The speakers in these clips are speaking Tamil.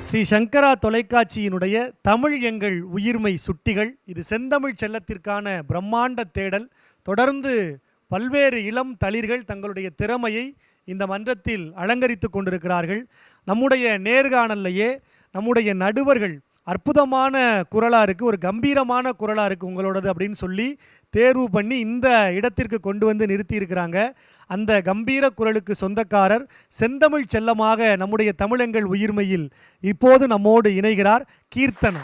ஸ்ரீ சங்கரா தொலைக்காட்சியினுடைய தமிழ் எங்கள் உயிர்மை சுட்டிகள். இது செந்தமிழ் செல்லத்திற்கான பிரம்மாண்ட தேடல். தொடர்ந்து பல்வேறு இளம் தளிர்கள் தங்களுடைய திறமையை இந்த மன்றத்தில் அலங்கரித்து கொண்டிருக்கிறார்கள். நம்முடைய நேர்காணல்லையே நம்முடைய நடுவர்கள் அற்புதமான குரலாக இருக்குது, ஒரு கம்பீரமான குரலாக இருக்குது உங்களோடது அப்படின்னு சொல்லி தேர்வு பண்ணி இந்த இடத்திற்கு கொண்டு வந்து நிறுத்தி இருக்கிறாங்க. அந்த கம்பீர குரலுக்கு சொந்தக்காரர் செந்தமிழ் செல்லமாக நம்முடைய தமிழெங்கள் உயிர்மையில் இப்போது நம்மோடு இணைகிறார் கீர்த்தனா.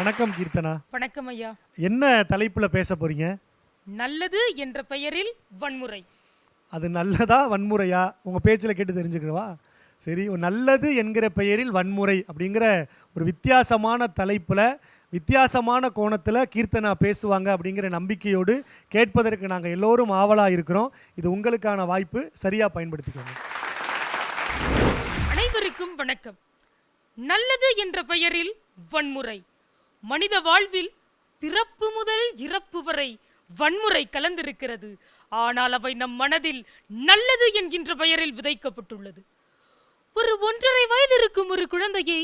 வணக்கம் கீர்த்தனா. வணக்கம் ஐயா. என்ன தலைப்புல பேச போறீங்க? நல்லது என்ற பெயரில் வன்முறை. அது நல்லதா வன்முறையா உங்க பேச்சில் கேட்டு தெரிஞ்சுக்கிறவா? சரி, நல்லது என்கிற பெயரில் வன்முறை அப்படிங்கிற ஒரு வித்தியாசமான தலைப்பில் வித்தியாசமான கோணத்தில் கீர்த்தனா பேசுவாங்க அப்படிங்கிற நம்பிக்கையோடு கேட்பதற்கு நாங்கள் எல்லோரும் ஆவலாக இருக்கிறோம். இது உங்களுக்கான வாய்ப்பு, சரியாக பயன்படுத்திக்கோங்க. அனைவருக்கும் வணக்கம். நல்லது என்ற பெயரில் வன்முறை. மனித வாழ்வில் பிறப்பு முதல் இறப்பு வரை வன்முறை கலந்திருக்கிறது. ஆனால் அவை நம் மனதில் நல்லது என்கின்ற பெயரில் விதைக்கப்பட்டுள்ளது. ஒரு 1.5 வயது இருக்கும் ஒரு குழந்தையை,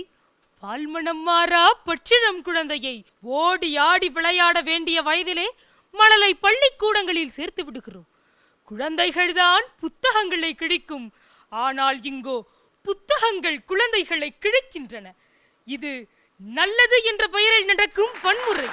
பால்மணம் மாறா பச்சிழம் குழந்தையை ஓடி ஆடி விளையாட வேண்டிய வயதிலே மணலை பள்ளிக்கூடங்களில் சேர்த்து விடுகிறோம். குழந்தைகள்தான் புத்தகங்களை கிழிக்கும். ஆனால் இங்கோ புத்தகங்கள் குழந்தைகளை கிழிக்கின்றன. இது நல்லது என்ற பெயரில் நடக்கும் வன்முறை.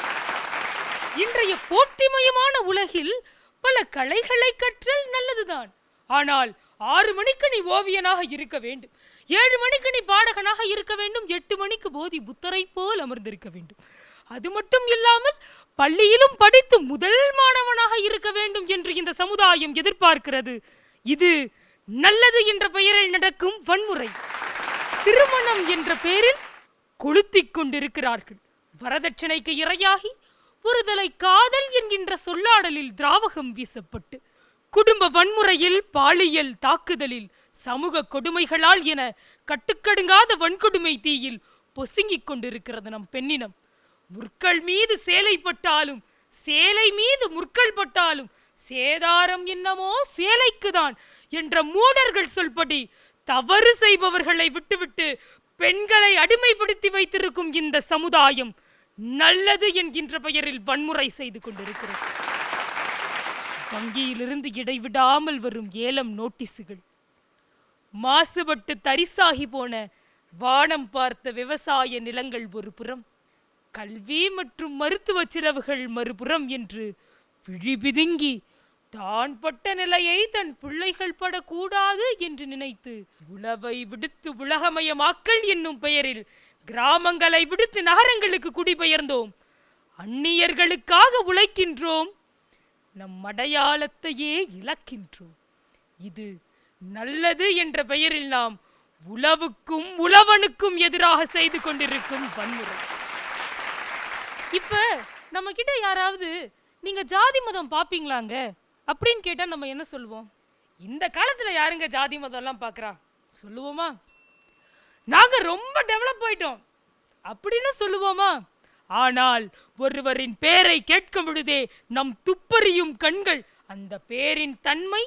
இன்றைய போட்டிமயமான உலகில் பல கலைகளை கற்றல் நல்லதுதான். ஆனால் 6 மணிக்கு நீ ஓவியனாக இருக்க வேண்டும், 7 மணிக்கு நீ பாடகனாக இருக்க வேண்டும், 8 மணிக்கு போதி புத்தரை போல் அமர்ந்திருக்க வேண்டும். அது மட்டும் இல்லாமல் பள்ளியிலும் படித்து முதல் மாணவனாக இருக்க வேண்டும் என்று இந்த சமுதாயம் எதிர்பார்க்கிறது. இது நல்லது என்ற பெயரில் நடக்கும் வன்முறை. திருமணம் என்ற பெயரில் கொளுத்திக் கொண்டிருக்கிறார்கள். வரதட்சணைக்கு இரையாகி ஒருதலை காதல் என்கின்ற சொல்லாடலில் திராவகம் வீசப்பட்டு, குடும்ப வன்முறையில், பாலியல் தாக்குதலில், சமூக கொடுமைகளால் என கட்டுக்கடுங்காத வன்கொடுமை தீயில் பொசுங்கிக் கொண்டிருக்கிறது நம் பெண்ணினம். முற்கள் மீது சேலை பட்டாலும், சேலை மீது முற்கள் பட்டாலும் சேதாரம் என்னமோ சேலைக்குதான் என்ற மூடர்கள் சொல்படி தவறு செய்பவர்களை விட்டுவிட்டு பெண்களை அடிமைப்படுத்தி வைத்திருக்கும் இந்த சமுதாயம் நல்லது என்கின்ற பெயரில் வன்முறை செய்து கொண்டிருக்கிறது. வங்கியிலிருந்து இடைவிடாமல் வரும் ஏலம் நோட்டீஸுகள், மாசுபட்டு தரிசாகி போன வானம் பார்த்த விவசாய நிலங்கள் ஒரு புறம், கல்வி மற்றும் மருத்துவ செலவுகள் மறுபுறம் என்று விழிபிதுங்கி தான் பட்ட நிலையை தன் பிள்ளைகள் படக்கூடாது என்று நினைத்து உழவை விடுத்து உலகமயமாக்கல் என்னும் பெயரில் கிராமங்களை விடுத்து நகரங்களுக்கு குடிபெயர்ந்தோம். அந்நியர்களுக்காக உழைக்கின்றோம், நம் அடையாளத்தையே இழக்கின்றோம். இது நல்லது என்ற பெயரில் நாம் உழவுக்கும் உழவனுக்கும் எதிராக செய்து கொண்டிருக்கும் வன்முறை. இப்ப நம்ம கிட்ட யாராவது நீங்க ஜாதி மதம் பாப்பீங்களாங்க அப்படின்னு கேட்டா நம்ம என்ன சொல்லுவோம்? இந்த காலத்துல யாருங்க ஜாதி மதம் எல்லாம் பாக்குறா சொல்லுவோமா? நாங்க ரொம்ப டெவலப் ஆயிட்டோம் அப்படின்னு சொல்லுவோமா? ஆனால் ஒருவரின் பேரை கேட்கும் பொழுதே நம் துப்பறியும் கண்கள் அந்த பேரின் தன்மை,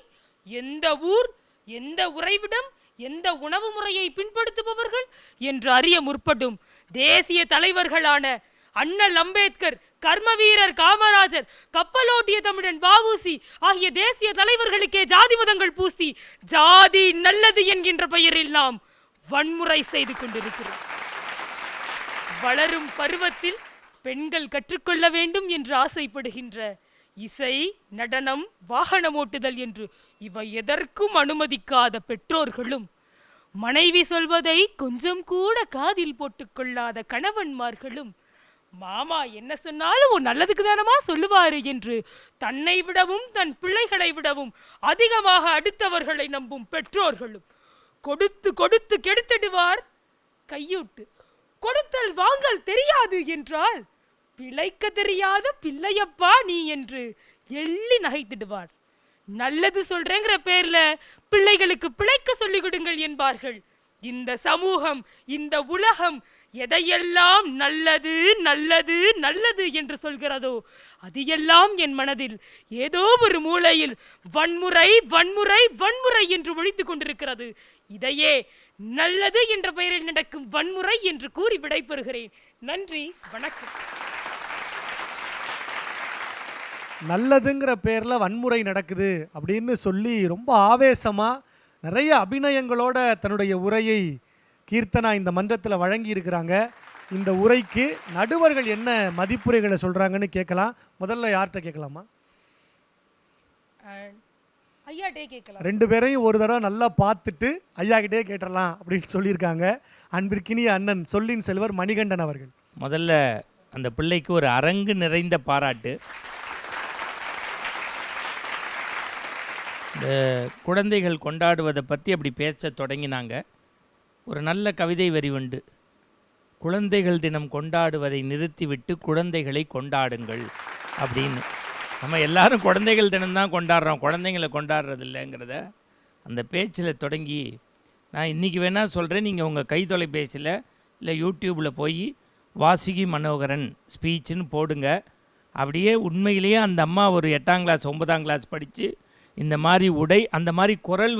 எந்த ஊர், எந்த உறைவிடம், எந்த உணவு முறையை பின்படுத்துபவர்கள் என்று அறிய முற்படும். தேசிய தலைவர்களான அண்ணல் அம்பேத்கர், கர்மவீரர் காமராஜர், கப்பலோட்டிய தமிழன் வ.உ.சி. ஆகிய தேசிய தலைவர்களுக்கே ஜாதி மதங்கள் பூசி ஜாதி நல்லது என்கின்ற பெயரில் நாம் வன்முறை செய்து கொண்டிருக்கிறோம். வளரும் பருவத்தில் பெண்கள் கற்றுக்கொள்ள வேண்டும் என்று ஆசைப்படுகின்ற இசை, நடனம், வாகனம் ஓட்டுதல் என்று இவை எதற்கும் அனுமதிக்காத பெற்றோர்களும், மனைவி சொல்வதை கொஞ்சம் கூட காதில் போட்டுக்கொள்ளாத கணவன்மார்களும், மாமா என்ன சொன்னாலும் ஒரு நல்லதுக்கு தானமா சொல்லுவாரு என்று தன்னை விடவும் தன் பிள்ளைகளை விடவும் அதிகமாக அடுத்தவர்களை நம்பும் பெற்றோர்களும், கொடுத்து கொடுத்து கெடுத்திடுவார் கையூட்டு, கொடுத்தல் வாங்கல் தெரியாது என்றால் பிழைக்க தெரியாத பிள்ளையப்பா நீ என்று எள்ளி நகைத்திடுவார். நல்லது சொல்றேங்கிற பேர்ல பிள்ளைகளுக்கு பிழைக்க சொல்லிக் கொடுங்கள் என்பார்கள். இந்த சமூகம், இந்த உலகம் எதையெல்லாம் நல்லது நல்லது நல்லது என்று சொல்கிறதோ அது எல்லாம் என் மனதில் ஏதோ ஒரு மூலையில் வன்முறை வன்முறை வன்முறை என்று ஒழித்துக் கொண்டிருக்கிறது. இதையே நல்லது என்ற பெயரில் நடக்கும் வன்முறை என்று கூறி விடைபெறுகிறேன். நன்றி, வணக்கம். நல்லதுங்கிற பேரில் வன்முறை நடக்குது அப்படின்னு சொல்லி ரொம்ப ஆவேசமாக நிறைய அபிநயங்களோட தன்னுடைய உரையை கீர்த்தனா இந்த மன்றத்தில் வழங்கி இருக்கிறாங்க. இந்த உரைக்கு நடுவர்கள் என்ன மதிப்புரைகளை சொல்கிறாங்கன்னு கேட்கலாம். முதல்ல யார்கிட்ட கேட்கலாமா? ஐயாட்டே கேட்கலாம். 2 பேரையும் ஒரு தடவை நல்லா பார்த்துட்டு ஐயாக்கிட்டே கேட்டலாம் அப்படின்னு சொல்லியிருக்காங்க. அன்பிற்கினிய அண்ணன் சொல்லின் செல்வர் மணிகண்டன் அவர்கள். முதல்ல அந்த பிள்ளைக்கு ஒரு அரங்கு நிறைந்த பாராட்டு. இந்த குழந்தைகள் கொண்டாடுவதை பற்றி அப்படி பேச தொடங்கினாங்க. ஒரு நல்ல கவிதை வரி உண்டு, குழந்தைகள் தினம் கொண்டாடுவதை நிறுத்திவிட்டு குழந்தைகளை கொண்டாடுங்கள் அப்படின்னு. நம்ம எல்லாரும் குழந்தைகள் தினம்தான் கொண்டாடுறோம், குழந்தைங்களை கொண்டாடுறதில்லைங்கிறத அந்த பேச்சில் தொடங்கி நான் இன்றைக்கி வேணால் சொல்கிறேன், நீங்கள் உங்கள் கை தொலைபேசியில் இல்லை யூடியூப்பில் போய் வாசுகி மனோகரன் ஸ்பீச்சுன்னு போடுங்க. அப்படியே உண்மையிலேயே அந்த அம்மா ஒரு 8ஆம் கிளாஸ் 9ஆம் கிளாஸ் படித்து இந்த மாதிரி உடை, அந்த மாதிரி குரல்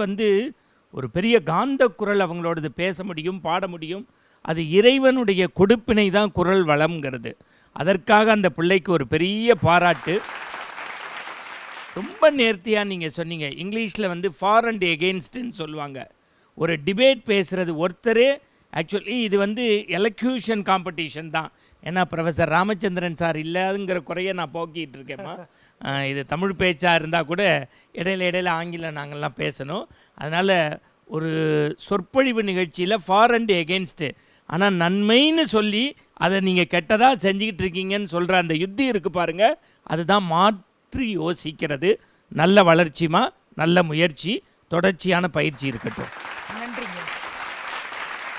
ஒரு பெரிய காந்த குரல் அவங்களோடது, பேச முடியும், பாட முடியும். அது இறைவனுடைய கொடுப்பினை தான் குரல் வளம்ங்கிறது. அதற்காக அந்த பிள்ளைக்கு ஒரு பெரிய பாராட்டு. ரொம்ப நேர்த்தியாக நீங்கள் சொன்னீங்க. இங்கிலீஷில் ஃபார் அண்ட் எகெயின்ஸ்ட்னு சொல்லுவாங்க. ஒரு டிபேட் பேசுகிறது ஒருத்தரே. ஆக்சுவலி இது எலக்யூஷன் காம்படிஷன் தான். ஏன்னா ப்ரொஃபஸர் ராமச்சந்திரன் சார் இல்லாதுங்கிற குறைய நான் போக்கிட்டு இருக்கேம்மா. இது தமிழ் பேச்சாக இருந்தால் கூட இடையில ஆங்கிலம் நாங்கள்லாம் பேசணும். அதனால் ஒரு சொற்பொழிவு நிகழ்ச்சியில் ஃபார் அண்ட் எகெயின்ஸ்ட்டு, ஆனால் நன்மைன்னு சொல்லி அதை நீங்கள் கெட்டதாக செஞ்சுக்கிட்டு இருக்கீங்கன்னு சொல்கிற அந்த யுத்தி இருக்குது பாருங்கள், அதுதான் மாற்றி யோசிக்கிறது. நல்ல வளர்ச்சிமா, நல்ல முயற்சி, தொடர்ச்சியான பயிற்சி இருக்கட்டும். நன்றிங்க.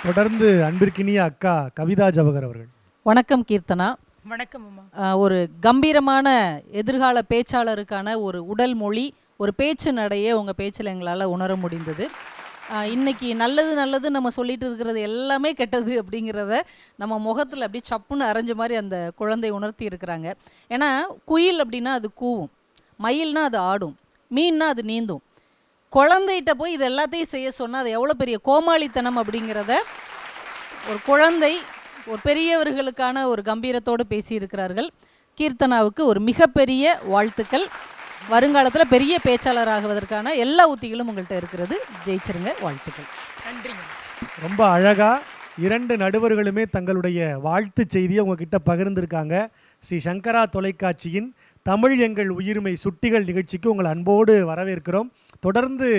தொடர்ந்து அன்பிற்கினிய அக்கா கவிதா ஜவஹர் அவர்கள். வணக்கம் கீர்த்தனா. வணக்கம் அம்மா. ஒரு கம்பீரமான எதிர்கால பேச்சாளருக்கான ஒரு உடல் மொழி, ஒரு பேச்சு நடையே உங்கள் பேச்சில் எங்களால் உணர முடிந்தது. இன்றைக்கி நல்லது நல்லது நம்ம சொல்லிட்டு இருக்கிறது எல்லாமே கெட்டது அப்படிங்கிறத நம்ம முகத்தில் அப்படி சப்புன்னு அரைஞ்ச மாதிரி அந்த குழந்தை உணர்த்தி இருக்கிறாங்க. ஏன்னா குயில் அப்படின்னா அது கூவும், மயில்னா அது ஆடும், மீன்னா அது நீந்தும். குழந்தைகிட்ட போய் இது எல்லாத்தையும் செய்ய சொன்னால் அது எவ்வளோ பெரிய கோமாளித்தனம் அப்படிங்கிறத ஒரு குழந்தை ஒரு பெரியவர்களுக்கான ஒரு கம்பீரத்தோடு பேசியிருக்கிறார்கள். கீர்த்தனாவுக்கு ஒரு மிகப்பெரிய வாழ்த்துக்கள். வருங்காலத்தில் பெரிய பேச்சாளர் ஆகுவதற்கான எல்லா உத்திகளும் உங்கள்கிட்ட இருக்கிறது. ஜெயிச்சிருங்க. வாழ்த்துக்கள். நன்றிங்க. ரொம்ப அழகாக 2 நடுவர்களுமே தங்களுடைய வாழ்த்து செய்தியை உங்ககிட்ட பகிர்ந்திருக்காங்க. ஸ்ரீ சங்கரா தொலைக்காட்சியின் தமிழ் எங்கள் உயிர்மை சுட்டிகள் நிகழ்ச்சிக்கு உங்கள் அன்போடு வரவேற்கிறோம். தொடர்ந்து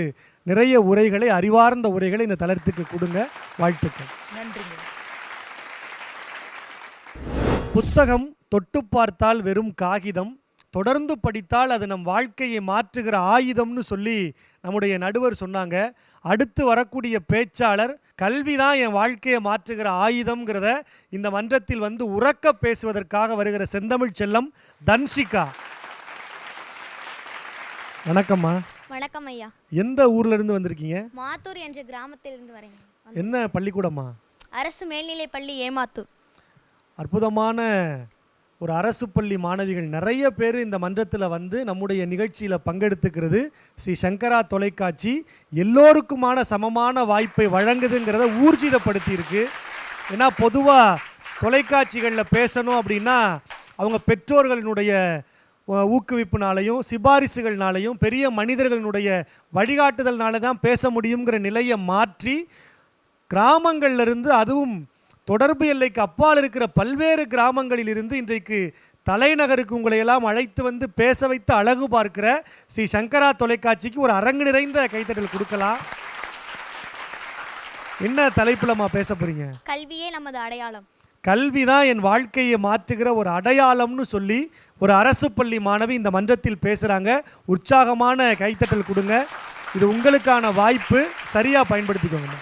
நிறைய உரைகளை, அறிவார்ந்த உரைகளை இந்த தளத்துக்கு கொடுங்க. வாழ்த்துக்கள். நன்றிங்க. புத்தகம் தொட்டு பார்த்தால் வெறும் காகிதம், தொடர்ந்து படித்தால் அது நம் வாழ்க்கையை மாற்றுகிற ஆயுதம்னு சொல்லி நம்முடைய நடுவர் சொன்னாங்க. அடுத்து வரக்கூடிய பேச்சாளர் கல்வி தான் என் வாழ்க்கையை மாற்றுகிற ஆயுதம்ங்கிறத இந்த மன்றத்தில் உறக்க பேசுவதற்காக வருகிற செந்தமிழ் செல்லம் தன்ஷிகா. வணக்கம்மா. வணக்கம் ஐயா. எந்த ஊர்ல இருந்து வந்திருக்கீங்க? மாத்தூர் என்ற கிராமத்திலிருந்து வரேன். என்ன பள்ளிக்கூடமா? அரசு மேல்நிலைப் பள்ளி ஏமாத்தூர். அற்புதமான ஒரு அரசு பள்ளி மாணவிகள் நிறைய பேர் இந்த மன்றத்தில் நம்முடைய நிகழ்ச்சியில் பங்கெடுத்துக்கிறது. ஸ்ரீ சங்கரா தொலைக்காட்சி எல்லோருக்குமான சமமான வாய்ப்பை வழங்குதுங்கிறத ஊர்ஜிதப்படுத்தி இருக்கு. ஏன்னா பொதுவாக தொலைக்காட்சிகளில் பேசணும் அப்படின்னா அவங்க பெற்றோர்களினுடைய ஊக்குவிப்புனாலையும் சிபாரிசுகள்னாலையும் பெரிய மனிதர்களினுடைய வழிகாட்டுதல்னால தான் பேச முடியுங்கிற நிலையை மாற்றி கிராமங்கள்லேருந்து, அதுவும் தொடர்பு எல்லைக்கு அப்பால் இருக்கிற பல்வேறு கிராமங்களிலிருந்து இன்றைக்கு தலைநகருக்கு உங்களை எல்லாம் அழைத்து பேச வைத்து அழகு பார்க்கிற ஸ்ரீ சங்கரா தொலைக்காட்சிக்கு ஒரு அரங்கு நிறைந்த கைத்தட்டல் கொடுக்கலாம். என்ன தலைப்புலமா பேச போறீங்க? கல்வியே நமது அடையாளம். கல்வி தான் என் வாழ்க்கையை மாற்றுகிற ஒரு அடையாளம்னு சொல்லி ஒரு அரசு பள்ளி மாணவி இந்த மன்றத்தில் பேசுகிறாங்க. உற்சாகமான கைத்தட்டல் கொடுங்க. இது உங்களுக்கான வாய்ப்பு, சரியா பயன்படுத்திக்கோங்க.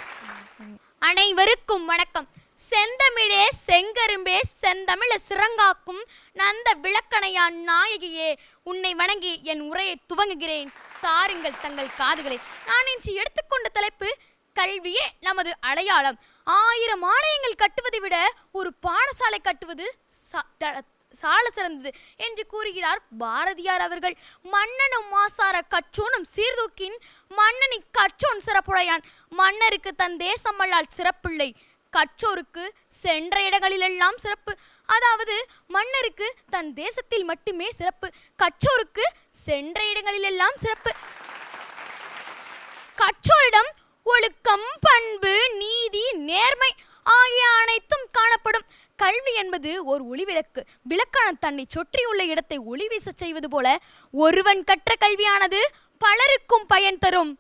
அனைவருக்கும் வணக்கம். செந்தமிழே செங்கரும்பே செந்தமிழ சிறங்காக்கும் நந்த விளக்கணையான் நாயகியே, உன்னை வணங்கி என் உரையை துவங்குகிறேன். தாருங்கள் தங்கள் காதுகளை. நான் இன்று எடுத்துக்கொண்ட தலைப்பு கல்வியே நமது அடையாளம். 1000 ஆலயங்கள் கட்டுவதை விட ஒரு பாடசாலை கட்டுவது சால சிறந்தது என்று கூறுகிறார் பாரதியார் அவர்கள். மன்னனும் மாசார கற்றோனும் சீர்தூக்கின் மன்னனி கற்றோன் சிறப்புடையான். மன்னருக்கு தன் தேசமல்லால் சிறப்பில்லை, கற்றோருக்கு சென்ற இடங்களிலெல்லாம் சிறப்பு. அதாவது மன்னருக்கு தன் தேசத்தில் மட்டுமே சிறப்பு, கற்றோருக்கு சென்ற இடங்களிலெல்லாம் சிறப்பு. கற்றோரிடம் ஒழுக்கம், பண்பு, நீதி, நேர்மை ஆகிய அனைத்தும் காணப்படும். கல்வி என்பது ஒரு ஒளிவிளக்கு. விளக்கான தன்னை சுற்றியுள்ள இடத்தை ஒளி வீச செய்வது போல ஒருவன் கற்ற கல்வியானது பலருக்கும் பயன் தரும்.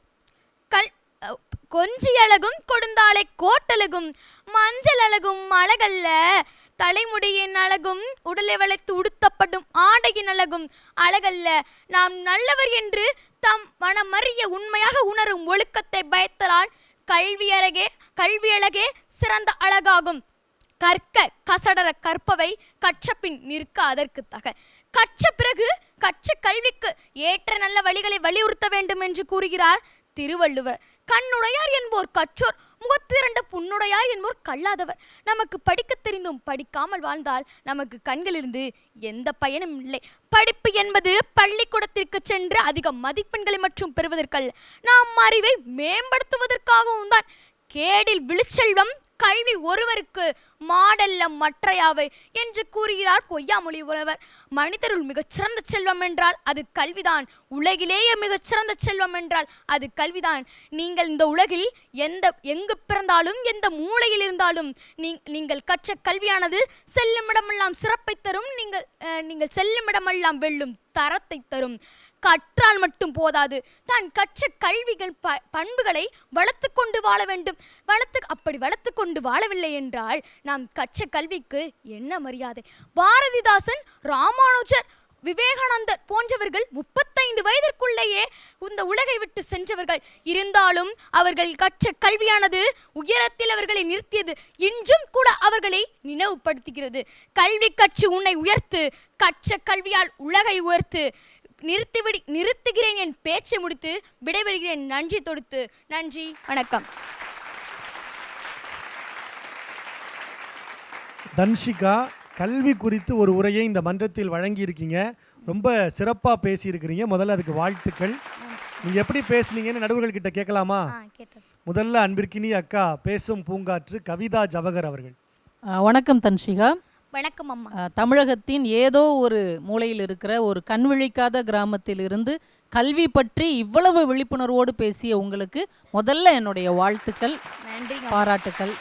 கொஞ்சியழகும் கொடுந்தாலை கோட்டழகும், மஞ்சள் அழகும் அழகல்ல, தலைமுடியின் அழகும் உடலை வளைத்து உடுத்தப்படும் ஆடையின் அழகும் அழகல்ல. நாம் நல்லவர் என்று தம் மனமறிய உண்மையாக உணரும் ஒழுக்கத்தை பயத்தலால் கல்வியழகே சிறந்த அழகாகும். கற்க கசடர கற்பவை கற்ற பின் நிற்க அதற்கு தக. கற்ற பிறகு கற்ற கல்விக்கு ஏற்ற நல்ல வழிகளை வலியுறுத்த வேண்டும் என்று கூறுகிறார் திருவள்ளுவர். கண்ணுடையார் என்போர் கற்றோர், முகத்திரண்ட புண்ணுடையார் என்போர் கல்லாதவர். நமக்கு படிக்க தெரிந்தும் படிக்காமல் வாழ்ந்தால் நமக்கு கண்களிலிருந்து எந்த பயனும் இல்லை. படிப்பு என்பது பள்ளிக்கூடத்திற்கு சென்று அதிக மதிப்பெண்களை மற்றும் பெறுவதற்கல்ல, நாம் அறிவை மேம்படுத்துவதற்காகவும் தான். கேடில் விழுச்செல்வம் கல்வி ஒருவருக்கு மாடல்ல மற்றையாவை என்று கூறுகிறார் பொய்யாமொழி புலவர். மனிதருள் மிகச்சிறந்த செல்வம் என்றால் அது கல்விதான். உலகிலேயே மிகச்சிறந்த செல்வம் என்றால் அது கல்விதான். நீங்கள் இந்த உலகில் எங்கு பிறந்தாலும் எந்த மூலையில் இருந்தாலும் நீங்கள் கற்ற கல்வியானது செல்லுமிடமெல்லாம் சிறப்பை தரும். நீங்கள் செல்லுமிடமெல்லாம் வெல்லும் தரத்தை தரும். கற்றால் மட்டும் போதாது, தான் கற்ற கல்விகள் பண்புகளை வளர்த்து கொண்டு வாழ வேண்டும். அப்படி வளர்த்து கொண்டு வாழவில்லை என்றால் நாம் கற்ற கல்விக்கு என்ன மரியாதை? பாரதிதாசன், ராமானுஜர், விவேகானந்தர் போன்றவர்கள் 35 வயதிற்குள்ளேயே இந்த உலகை விட்டு சென்றவர்கள். இருந்தாலும் அவர்கள் கற்ற கல்வியானது உயரத்தில் அவர்களை நிறுத்தியது. இன்றும் கூட அவர்களை நினைவுபடுத்துகிறது. கல்வி கற்று உன்னை உயர்த்து, கற்ற கல்வியால் உலகை உயர்த்து. நிறுத்துகிறேன் என் பேச்சை முடித்து விடைபெறுகிறேன் நன்றி தொடுத்து. நன்றி, வணக்கம். தன்ஷிகா, கல்வி குறித்து ஒரு உரையை இந்த மன்றத்தில் வழங்கியிருக்கீங்க. ரொம்ப சிறப்பாக பேசியிருக்கிறீங்க. முதல்ல அதுக்கு வாழ்த்துக்கள். நீங்கள் எப்படி பேசுனீங்கன்னு நடுவர்கள்கிட்ட கேட்கலாமா? முதல்ல அன்பிற்கினி அக்கா பேசும் பூங்காற்று கவிதா ஜவஹர் அவர்கள். வணக்கம் தன்ஷிகா. வணக்கம் அம்மா. தமிழகத்தின் ஏதோ ஒரு மூலையில் இருக்கிற ஒரு கண்விழிக்காத கிராமத்தில் இருந்து கல்வி பற்றி இவ்வளவு விழிப்புணர்வோடு பேசிய உங்களுக்கு முதல்ல என்னுடைய வாழ்த்துக்கள், பாராட்டுக்கள்.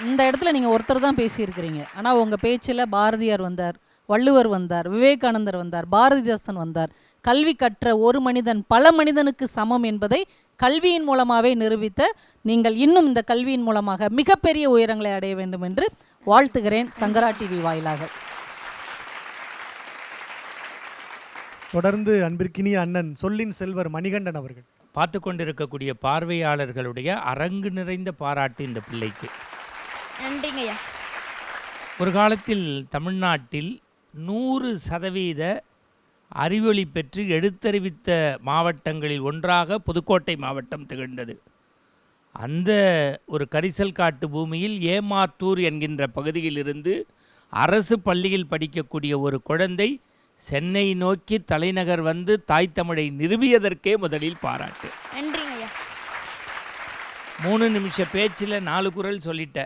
இந்த இடத்துல நீங்கள் ஒருத்தர் தான் பேசியிருக்கிறீங்க. ஆனால் உங்கள் பேச்சில் பாரதியார் வந்தார், வள்ளுவர் வந்தார், விவேகானந்தர் வந்தார், பாரதிதாசன் வந்தார். கல்வி கற்ற ஒரு மனிதன் பல மனிதனுக்கு சமம் என்பதை கல்வியின் மூலமாகவே நிரூபித்த நீங்கள் இன்னும் இந்த கல்வியின் மூலமாக மிகப்பெரிய உயரங்களை அடைய வேண்டும் என்று வாழ்த்துகிறேன் சங்கரா டிவி வாயிலாக. தொடர்ந்து அன்பிற்கினிய அண்ணன் சொல்லின் செல்வர் மணிகண்டன் அவர்கள். பார்த்து கொண்டிருக்கக்கூடிய பார்வையாளர்களுடைய அரங்கு நிறைந்த பாராட்டு இந்த பிள்ளைக்கு. நன்றிங்கய்யா. ஒரு காலத்தில் தமிழ்நாட்டில் 100% அறிவொளி பெற்று எடுத்தறிவித்த மாவட்டங்களில் ஒன்றாக புதுக்கோட்டை மாவட்டம் திகழ்ந்தது. அந்த ஒரு கரிசல் காட்டு பூமியில் ஏமாத்தூர் என்கின்ற பகுதியிலிருந்து அரசு பள்ளியில் படிக்கக்கூடிய ஒரு குழந்தை சென்னை நோக்கி தலைநகர் வந்து தாய் தமிழை நிறுவியதற்கே முதலில் பாராட்டு. 3 நிமிஷ பேச்சில் 4 குறள் சொல்லிட்ட.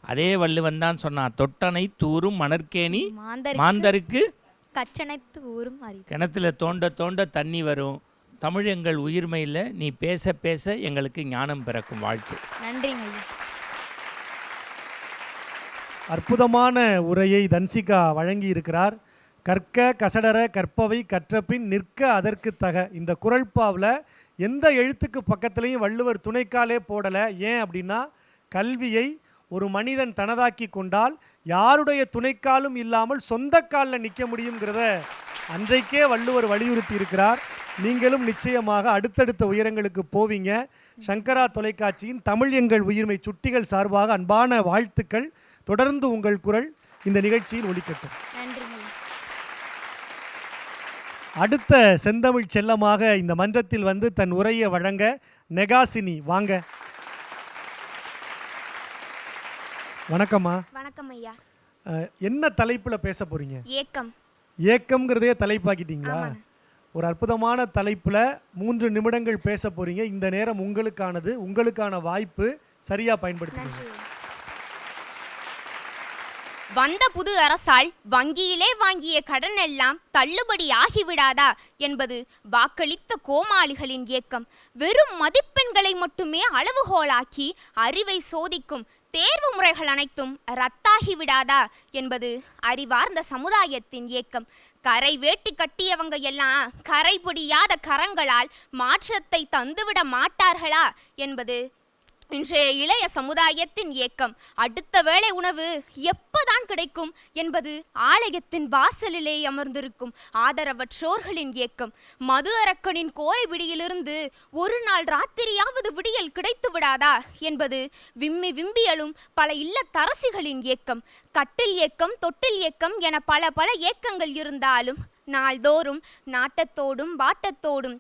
அதே வள்ளுவன் தான் சொன்னான், தொட்டனை தூரும் மணற்கேணி மாந்தருக்கு கற்றனைத்து ஊரும் கிணத்துல தோண்ட தோண்ட தண்ணி வரும். தமிழ் எங்கள் உயிர்மையில், நீ பேச பேச எங்களுக்கு ஞானம் பிறக்கும். வாழ்த்து. நன்றிங்க. அற்புதமான உரையை தன்சிகா வழங்கி இருக்கிறார். கற்க கசடர கற்பவை கற்றபின் நிற்க அதற்கு தக. இந்த குறள்பாவில் எந்த எழுத்துக்கு பக்கத்துலேயும் வள்ளுவர் துணைக்காலே போடலை. ஏன் அப்படின்னா, கல்வியை ஒரு மனிதன் தனதாக்கி கொண்டால் யாருடைய துணைக்காலும் இல்லாமல் சொந்த காலில் நிற்க முடியுங்கிறத அன்றைக்கே வள்ளுவர் வலியுறுத்தி இருக்கிறார். நீங்களும் நிச்சயமாக அடுத்தடுத்த உயரங்களுக்கு போவீங்க. சங்கரா தொலைக்காட்சியின் தமிழ் எங்கள் உயிர்மை சுட்டிகள் சார்பாக அன்பான வாழ்த்துக்கள். தொடர்ந்து உங்கள் குரல் இந்த நிகழ்ச்சியில் ஒலிக்கட்டும். அடுத்த செந்தமிழ் செல்லமாக இந்த மன்றத்தில் வந்து தன் உரையை வழங்க நெகாசினி வாங்க. வணக்கம்மா. வணக்கம் ஐயா. என்ன தலைப்பில் பேச போகிறீங்க? ஏக்கம். ஏக்கம்ங்கிறதே தலைப்பாக்கிட்டீங்களா? ஆமாங்க. ஒரு அற்புதமான தலைப்பில் 3 நிமிடங்கள் பேச போகிறீங்க. இந்த நேரம் உங்களுக்கானது, உங்களுக்கான வாய்ப்பு, சரியாக பயன்படுத்துங்க. வந்த புது அரசால் வங்கியிலே வாங்கிய கடன் எல்லாம் தள்ளுபடி ஆகிவிடாதா என்பது வாக்களித்த கோமாளிகளின் ஏக்கம். வெறும் மதிப்பெண்களை மட்டுமே அளவுகோலாக்கி அறிவை சோதிக்கும் தேர்வு முறைகள் அனைத்தும் ரத்தாகிவிடாதா என்பது அறிவார்ந்த சமுதாயத்தின் ஏக்கம். கரை வேட்டி கட்டியவங்க எல்லாம் கரைபடியாத கரங்களால் மாற்றத்தை தந்துவிட மாட்டார்களா என்பது இன்றைய இளைய சமுதாயத்தின் ஏக்கம். அடுத்த வேளை உணவு எப்பதான் கிடைக்கும் என்பது ஆலயத்தின் வாசலிலே அமர்ந்திருக்கும் ஆதரவற்றோர்களின் ஏக்கம். மது அரக்கனின் கோரைபிடியிலிருந்து ஒரு நாள் ராத்திரியாவது விடியல் கிடைத்து விடாதா என்பது விம்மி விம்பியலும் பல இல்லத்தரசிகளின் ஏக்கம். கட்டில் ஏக்கம், தொட்டில் ஏக்கம் என பல பல ஏக்கங்கள் இருந்தாலும் நாள்தோறும் நாட்டத்தோடும் வாட்டத்தோடும்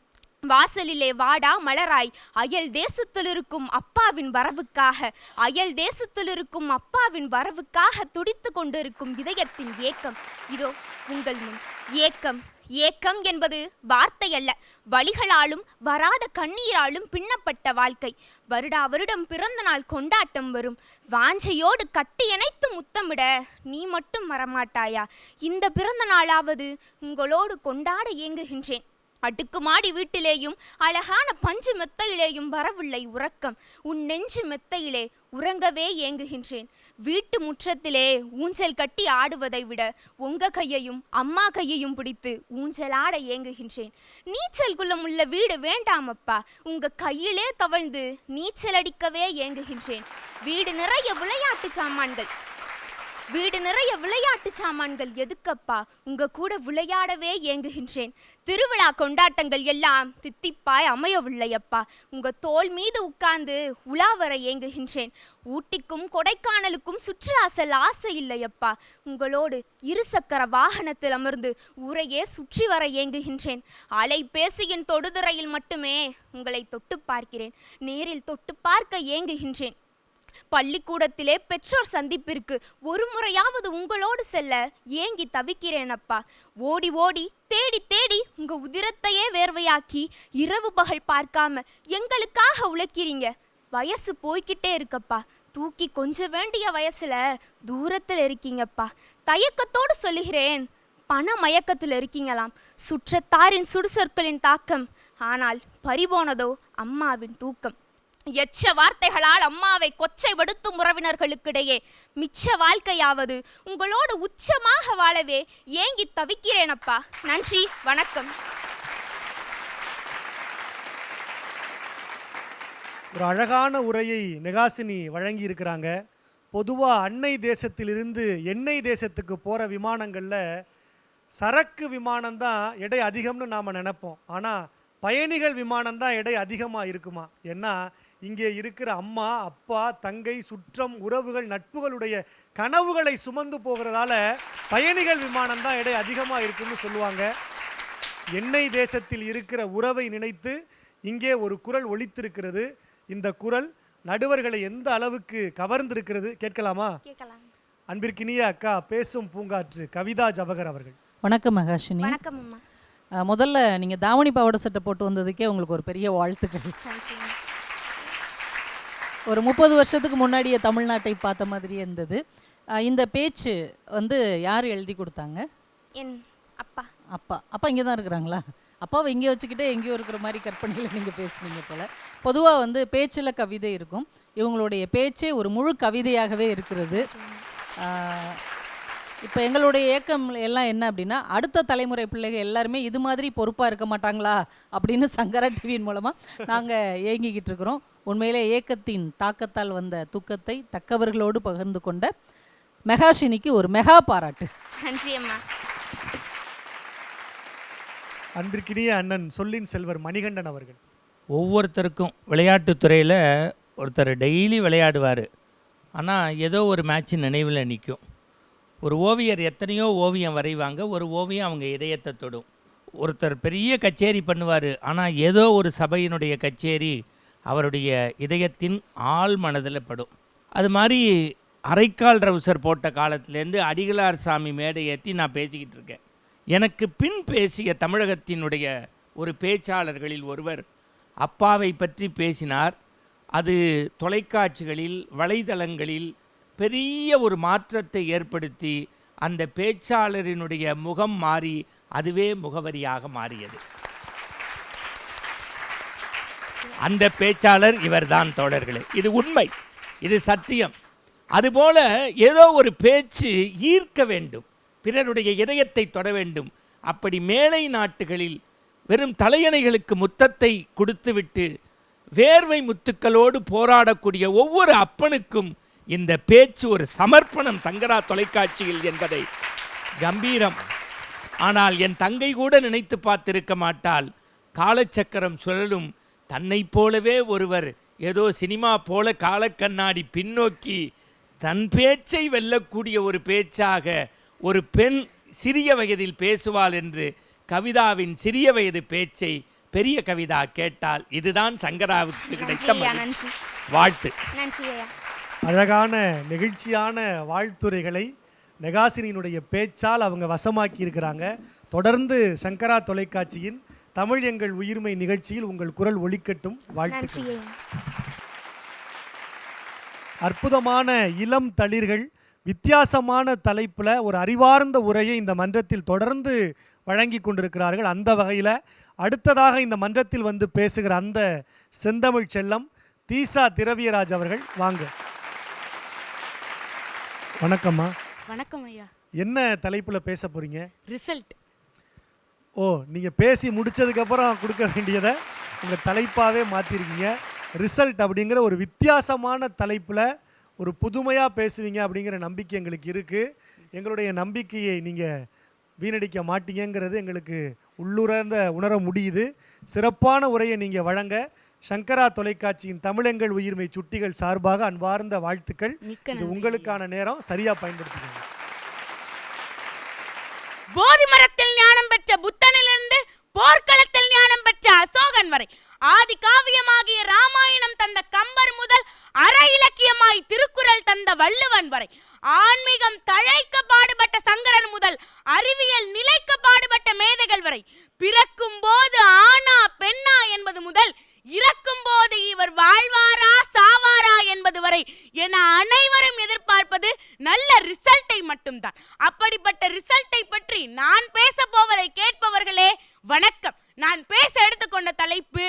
வாசலிலே வாடா மலராய் அயல் தேசத்தில் இருக்கும் அப்பாவின் வரவுக்காக, அயல் தேசத்தில் இருக்கும் அப்பாவின் வரவுக்காக துடித்து கொண்டிருக்கும் இதயத்தின் ஏக்கம் இதோ உங்கள் முன். ஏக்கம் ஏக்கம் என்பது வார்த்தை அல்ல, வலிகளாலும் வராத கண்ணீராலும் பின்னப்பட்ட வாழ்க்கை. வருடா வருடம் பிறந்த நாள் கொண்டாட்டம் வரும். வாஞ்சையோடு கட்டியணைத்து முத்தமிட நீ மட்டும் வரமாட்டாயா? இந்த பிறந்த நாளாவது உங்களோடு கொண்டாட ஏங்குகின்றேன். அடுக்குமாடி வீட்டிலேயும் அழகான பஞ்சு மெத்தையிலேயும் வரவில்லை உறக்கம். உன் நெஞ்சு மெத்தையிலே உறங்கவே ஏங்குகின்றேன். வீட்டு முற்றத்திலே ஊஞ்சல் கட்டி ஆடுவதை விட உங்க கையையும் அம்மா கையையும் பிடித்து ஊஞ்சலாட ஏங்குகின்றேன். நீச்சல் குளம் உள்ள வீடு வேண்டாமப்பா, உங்க கையிலே தவழ்ந்து நீச்சல் அடிக்கவே ஏங்குகின்றேன். வீடு நிறைய விளையாட்டு சாமான்கள், வீடு நிறைய விளையாட்டு சாமான்கள் எதுக்கப்பா, உங்க கூட விளையாடவே ஏங்குகின்றேன். திருவிழா கொண்டாட்டங்கள் எல்லாம் தித்திப்பாய் அமையவில்லையப்பா, உங்க தோள் மீது உட்கார்ந்து உலாவர ஏங்குகின்றேன். ஊட்டிக்கும் கொடைக்கானலுக்கும் சுற்றுலா செல்ல ஆசை இல்லையப்பா, உங்களோடு இருசக்கர வாகனத்தில் அமர்ந்து ஊரையே சுற்றி வர ஏங்குகின்றேன். அலைபேசியின் தொடுதிரையில் மட்டுமே உங்களை தொட்டு பார்க்கிறேன், நேரில் தொட்டு பார்க்க ஏங்குகின்றேன். பள்ளிக்கூடத்திலே பெற்றோர் சந்திப்பிற்கு ஒரு முறையாவது உங்களோடு செல்ல ஏங்கி தவிக்கிறேன் அப்பா. ஓடி ஓடி தேடி தேடி உங்க உதிரத்தையே வேர்வையாக்கி இரவு பகல் பார்க்காம எங்களுக்காக உழைக்கிறீங்க. வயசு போய்கிட்டே இருக்கப்பா, தூக்கி கொஞ்ச வேண்டிய வயசுல தூரத்தில் இருக்கீங்கப்பா. தயக்கத்தோடு சொல்லுகிறேன், பண மயக்கத்தில் இருக்கீங்களாம். சுற்றத்தாரின் சுடுசொற்களின் தாக்கம், ஆனால் பறிபோனதோ அம்மாவின் தூக்கம். எச்ச வார்த்தைகளால் அம்மாவை கொச்சைப்படுத்தும் உறவினர்களுக்கிடையே மிச்ச வாழ்க்கையாவது உங்களோடு உச்சமாக வாழவே ஏங்கி தவிக்கிறேனப்பா. நன்றி, வணக்கம். ஒரு அழகான உரையை நெகாசினி வழங்கி இருக்கிறாங்க. பொதுவாக அன்னை தேசத்திலிருந்து எண்ணெய் தேசத்துக்கு போகிற விமானங்களில் சரக்கு விமானம் தான் எடை அதிகம்னு நாம் நினைப்போம். ஆனால் பயணிகள் விமானம் தான் எடை அதிகமாக இருக்குமா? ஏன்னா இங்கே இருக்கிற அம்மா, அப்பா, தங்கை, சுற்றம், உறவுகள், நட்புகளுடைய கனவுகளை சுமந்து போகிறதால பயணிகள் விமானம் தான் எடை அதிகமாக இருக்குன்னு சொல்லுவாங்க. எண்ணெய் தேசத்தில் இருக்கிற உறவை நினைத்து இங்கே ஒரு குரல் ஒலித்திருக்கிறது. இந்த குரல் நடுவர்களை எந்த அளவுக்கு கவர்ந்திருக்கிறது கேட்கலாமா? அன்பிற்கினிய அக்கா, பேசும் பூங்காற்று கவிதா ஜவஹர் அவர்கள். வணக்கம் மகாஷினி. வணக்கம் அம்மா. முதல்ல நீங்கள் தாவணி பாவாடை சட்டை போட்டு வந்ததுக்கே உங்களுக்கு ஒரு பெரிய வாழ்த்துக்கள். ஒரு 30 வருஷத்துக்கு முன்னாடியே தமிழ்நாட்டை பார்த்த மாதிரியே இருந்தது. இந்த பேச்சு யார் எழுதி கொடுத்தாங்க? என் அப்பா. அப்பா இங்கே தான் இருக்கிறாங்களா? அப்பாவை இங்கே வச்சுக்கிட்டே எங்கேயோ இருக்கிற மாதிரி கற்பனையில் நீங்கள் பேசுனீங்க போல். பொதுவாக பேச்சில் கவிதை இருக்கும், இவங்களுடைய பேச்சே ஒரு முழு கவிதையாகவே இருக்கிறது. இப்போ எங்களுடைய ஏக்கம் எல்லாம் என்ன அப்படின்னா, அடுத்த தலைமுறை பிள்ளைகள் எல்லாருமே இது மாதிரி பொறுப்பாக இருக்க மாட்டாங்களா அப்படின்னு சங்கரா டிவியின் மூலமாக நாங்கள் ஏங்கிக்கிட்டு இருக்கிறோம். உண்மையிலே ஏக்கத்தின் தாக்கத்தால் வந்த தூக்கத்தை தக்கவர்களோடு பகிர்ந்து கொண்ட மெகாஷினிக்கு ஒரு மெகா பாராட்டு. நன்றி அம்மா. அன்பிற்கினிய அண்ணன் சொல்லின் செல்வர் மணிகண்டன் அவர்கள். ஒவ்வொருத்தருக்கும் விளையாட்டுத்துறையில் ஒருத்தர் டெய்லி விளையாடுவார், ஆனால் ஏதோ ஒரு மேட்ச் நினைவில் நிற்கும். ஒரு ஓவியர் எத்தனையோ ஓவியம் வரைவாங்க, ஒரு ஓவியம் அவங்க இதயத்தை தொடும். ஒருத்தர் பெரிய கச்சேரி பண்ணுவார், ஆனால் ஏதோ ஒரு சபையினுடைய கச்சேரி அவருடைய இதயத்தின் ஆழ் மனதில் படும். அது மாதிரி அரைக்கால் ரவுசர் போட்ட காலத்திலேருந்து அடிகளார் சாமி மேடை ஏற்றி நான் பேசிக்கிட்டு இருக்கேன். எனக்கு பின் பேசிய தமிழகத்தினுடைய ஒரு பேச்சாளர்களில் ஒருவர் அப்பாவை பற்றி பேசினார். அது தொலைக்காட்சிகளில் வலைதளங்களில் பெரிய ஒரு மாற்றத்தை ஏற்படுத்தி அந்த பேச்சாளரினுடைய முகம் மாறி அதுவே முகவரியாக மாறியது. அந்த பேச்சாளர் இவர்தான் தோழர்களே. இது உண்மை, இது சத்தியம். அதுபோல ஏதோ ஒரு பேச்சு ஈர்க்க வேண்டும், பிறருடைய இதயத்தை தொட வேண்டும். அப்படி மேலை நாட்டுகளில் வெறும் தலையணைகளுக்கு முத்தத்தை கொடுத்துவிட்டு வேர்வை முத்துக்களோடு போராடக்கூடிய ஒவ்வொரு அப்பனுக்கும் இந்த பேச்சு ஒரு சமர்ப்பணம் சங்கரா தொலைக்காட்சியில் என்பதை கம்பீரம். ஆனால் என் தங்கை கூட நினைத்து பார்த்திருக்க மாட்டாள். காலச்சக்கரம் சுழலும், தன்னை போலவே ஒருவர் ஏதோ சினிமா போல காலக்கண்ணாடி பின்னோக்கி தன் பேச்சை வெல்லக்கூடிய ஒரு பேச்சாக ஒரு பெண் சிறிய வயதில் பேசுவாள் என்று கவிதாவின் சிறிய வயது பேச்சை பெரிய கவிதா கேட்டால் இதுதான் சங்கராவுக்கு கிடைத்த வாழ்த்து. அழகான நெகிழ்ச்சியான வாழ்த்துரைகளை நெகாசினியினுடைய பேச்சால் அவங்க வசமாக்கி இருக்கிறாங்க. தொடர்ந்து சங்கரா தொலைக்காட்சியின் தமிழ் எங்கள் உயிர்மை நிகழ்ச்சியில் உங்கள் குரல் ஒலிக்கட்டும். வாழ்த்துக்கள். அற்புதமான இளம் தளிர்கள் வித்தியாசமான தலைப்பில் ஒரு அறிவார்ந்த உரையை இந்த மன்றத்தில் தொடர்ந்து வழங்கி கொண்டிருக்கிறார்கள். அந்த வகையில் அடுத்ததாக இந்த மன்றத்தில் வந்து பேசுகிற அந்த செந்தமிழ் செல்லம் தீசா திரவியராஜ் அவர்கள். வாங்க. வணக்கம்மா. வணக்கம் ஐயா. என்ன தலைப்பில் பேச போறீங்க? ரிசல்ட். ஓ, நீங்கள் பேசி முடித்ததுக்கப்புறம் கொடுக்க வேண்டியதை உங்கள் தலைப்பாகவே மாற்றிருக்கீங்க. ரிசல்ட் அப்படிங்கிற ஒரு வித்தியாசமான தலைப்பில் ஒரு புதுமையாக பேசுவீங்க அப்படிங்கிற நம்பிக்கை எங்களுக்கு இருக்குது. எங்களுடைய நம்பிக்கையை நீங்கள் வீணடிக்க மாட்டீங்கிறது எங்களுக்கு உள்ளுறந்த உணர முடியுது. சிறப்பான உரையை நீங்கள் வழங்க சங்கரா தொலைக்காட்சியின் தமிழெங்கள் உயிர்மை சுட்டிகள் சார்பாக அன்பார்ந்த வாழ்த்துக்கள். இது உங்களுக்கான நேரம், சரியாக பயன்படுத்திக்கோங்க. போதி மரத்தில் ஞானம் பெற்ற புத்தனிலிருந்து போர்க்களத்தில் ஞானம் பெற்ற அசோகன் வரை, ஆதி காவியமாகிய ராமாயணம் தந்த கம்பர் முதல் அற இலக்கியமாய் திருக்குறள் தந்த வள்ளுவன் வரை, ஆன்மீகம் தழைக்க பாடுபட்ட சங்கரன் முதல் அறிவியல் நிலைக்க பாடுபட்ட மேதைகள் வரை, பிறக்கும் போது ஆனா பெண்ணா என்பது முதல் இறக்கும் போது இவர் வாழ்வாரா சாவாரா என்பது வரை என அனைவரும் எதிர்பார்ப்பது நல்ல ரிசல்ட்டை மட்டும்தான். அப்படிப்பட்ட ரிசல்ட்டை பற்றி நான் பேச போவதை கேட்பவர்களே வணக்கம். நான் பேச எடுத்துக்கொண்ட தலைப்பு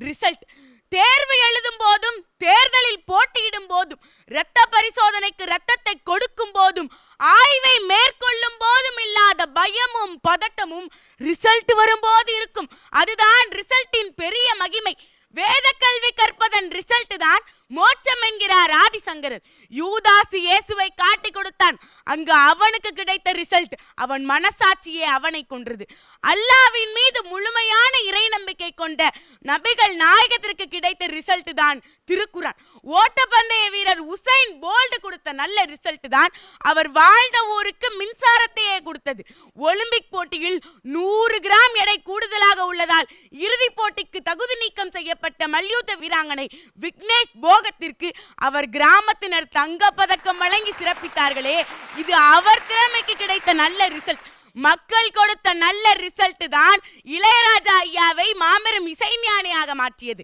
ரிசல்ட். தேர்வு எழுதும் போதும் தேர்தலில் போட்டியிடும் போதும் இரத்த பரிசோதனைக்கு இரத்தத்தை கொடுக்கும் போதும் ஆய்வை மேற்கொள்ளும் போதும் இல்லாத பயமும் பதட்டமும் ரிசல்ட் வரும்போது இருக்கும். அதுதான் ரிசல்ட்டின் பெரிய மகிமை. வேத கல்வி கற்பதன் ரிசல்ட் தான் மோட்சம் என்கிறார் ஆதிசங்கரர். யூதாசு இயேசுவை காட்டி கொடுத்தான், அங்கு அவனுக்கு கிடைத்த ரிசல்ட் அவன் மனசாட்சியே அவனை கொன்றது. அல்லாஹ்வின் மீது முழுமையான இறை நம்பிக்கை கொண்ட நபிகள் நாயகத்திற்கு கிடைத்த ரிசல்ட் தான் திருக்குரான். ஓட்டப்பந்தய வீரர் உசைன் போல்ட் கொடுத்த நல்ல ரிசல்ட் தான் அவர் வாழ்ந்த ஊருக்கு மின்சாரத்தையே கொடுத்தது. ஒலிம்பிக் போட்டியில் 100 கிராம் எடை கூடுதலாக உள்ளதால் இறுதி போட்டிக்கு தகுதி நீக்கம் செய்யப்பட்ட மல்யுத்த வீராங்கனை விக்னேஷ் போகத்திற்கு அவர் கிராமத்தினர் தங்க பதக்கம் வழங்கி சிறப்பித்தார்களே, இது அவர் திறமைக்கு கிடைத்த நல்ல ரிசல்ட். மக்கள் கொடுத்த நல்ல ரிசல்ட் தான் இளையராஜா ஐயாவை மாபெரும் இசைஞானியாக மாற்றியது.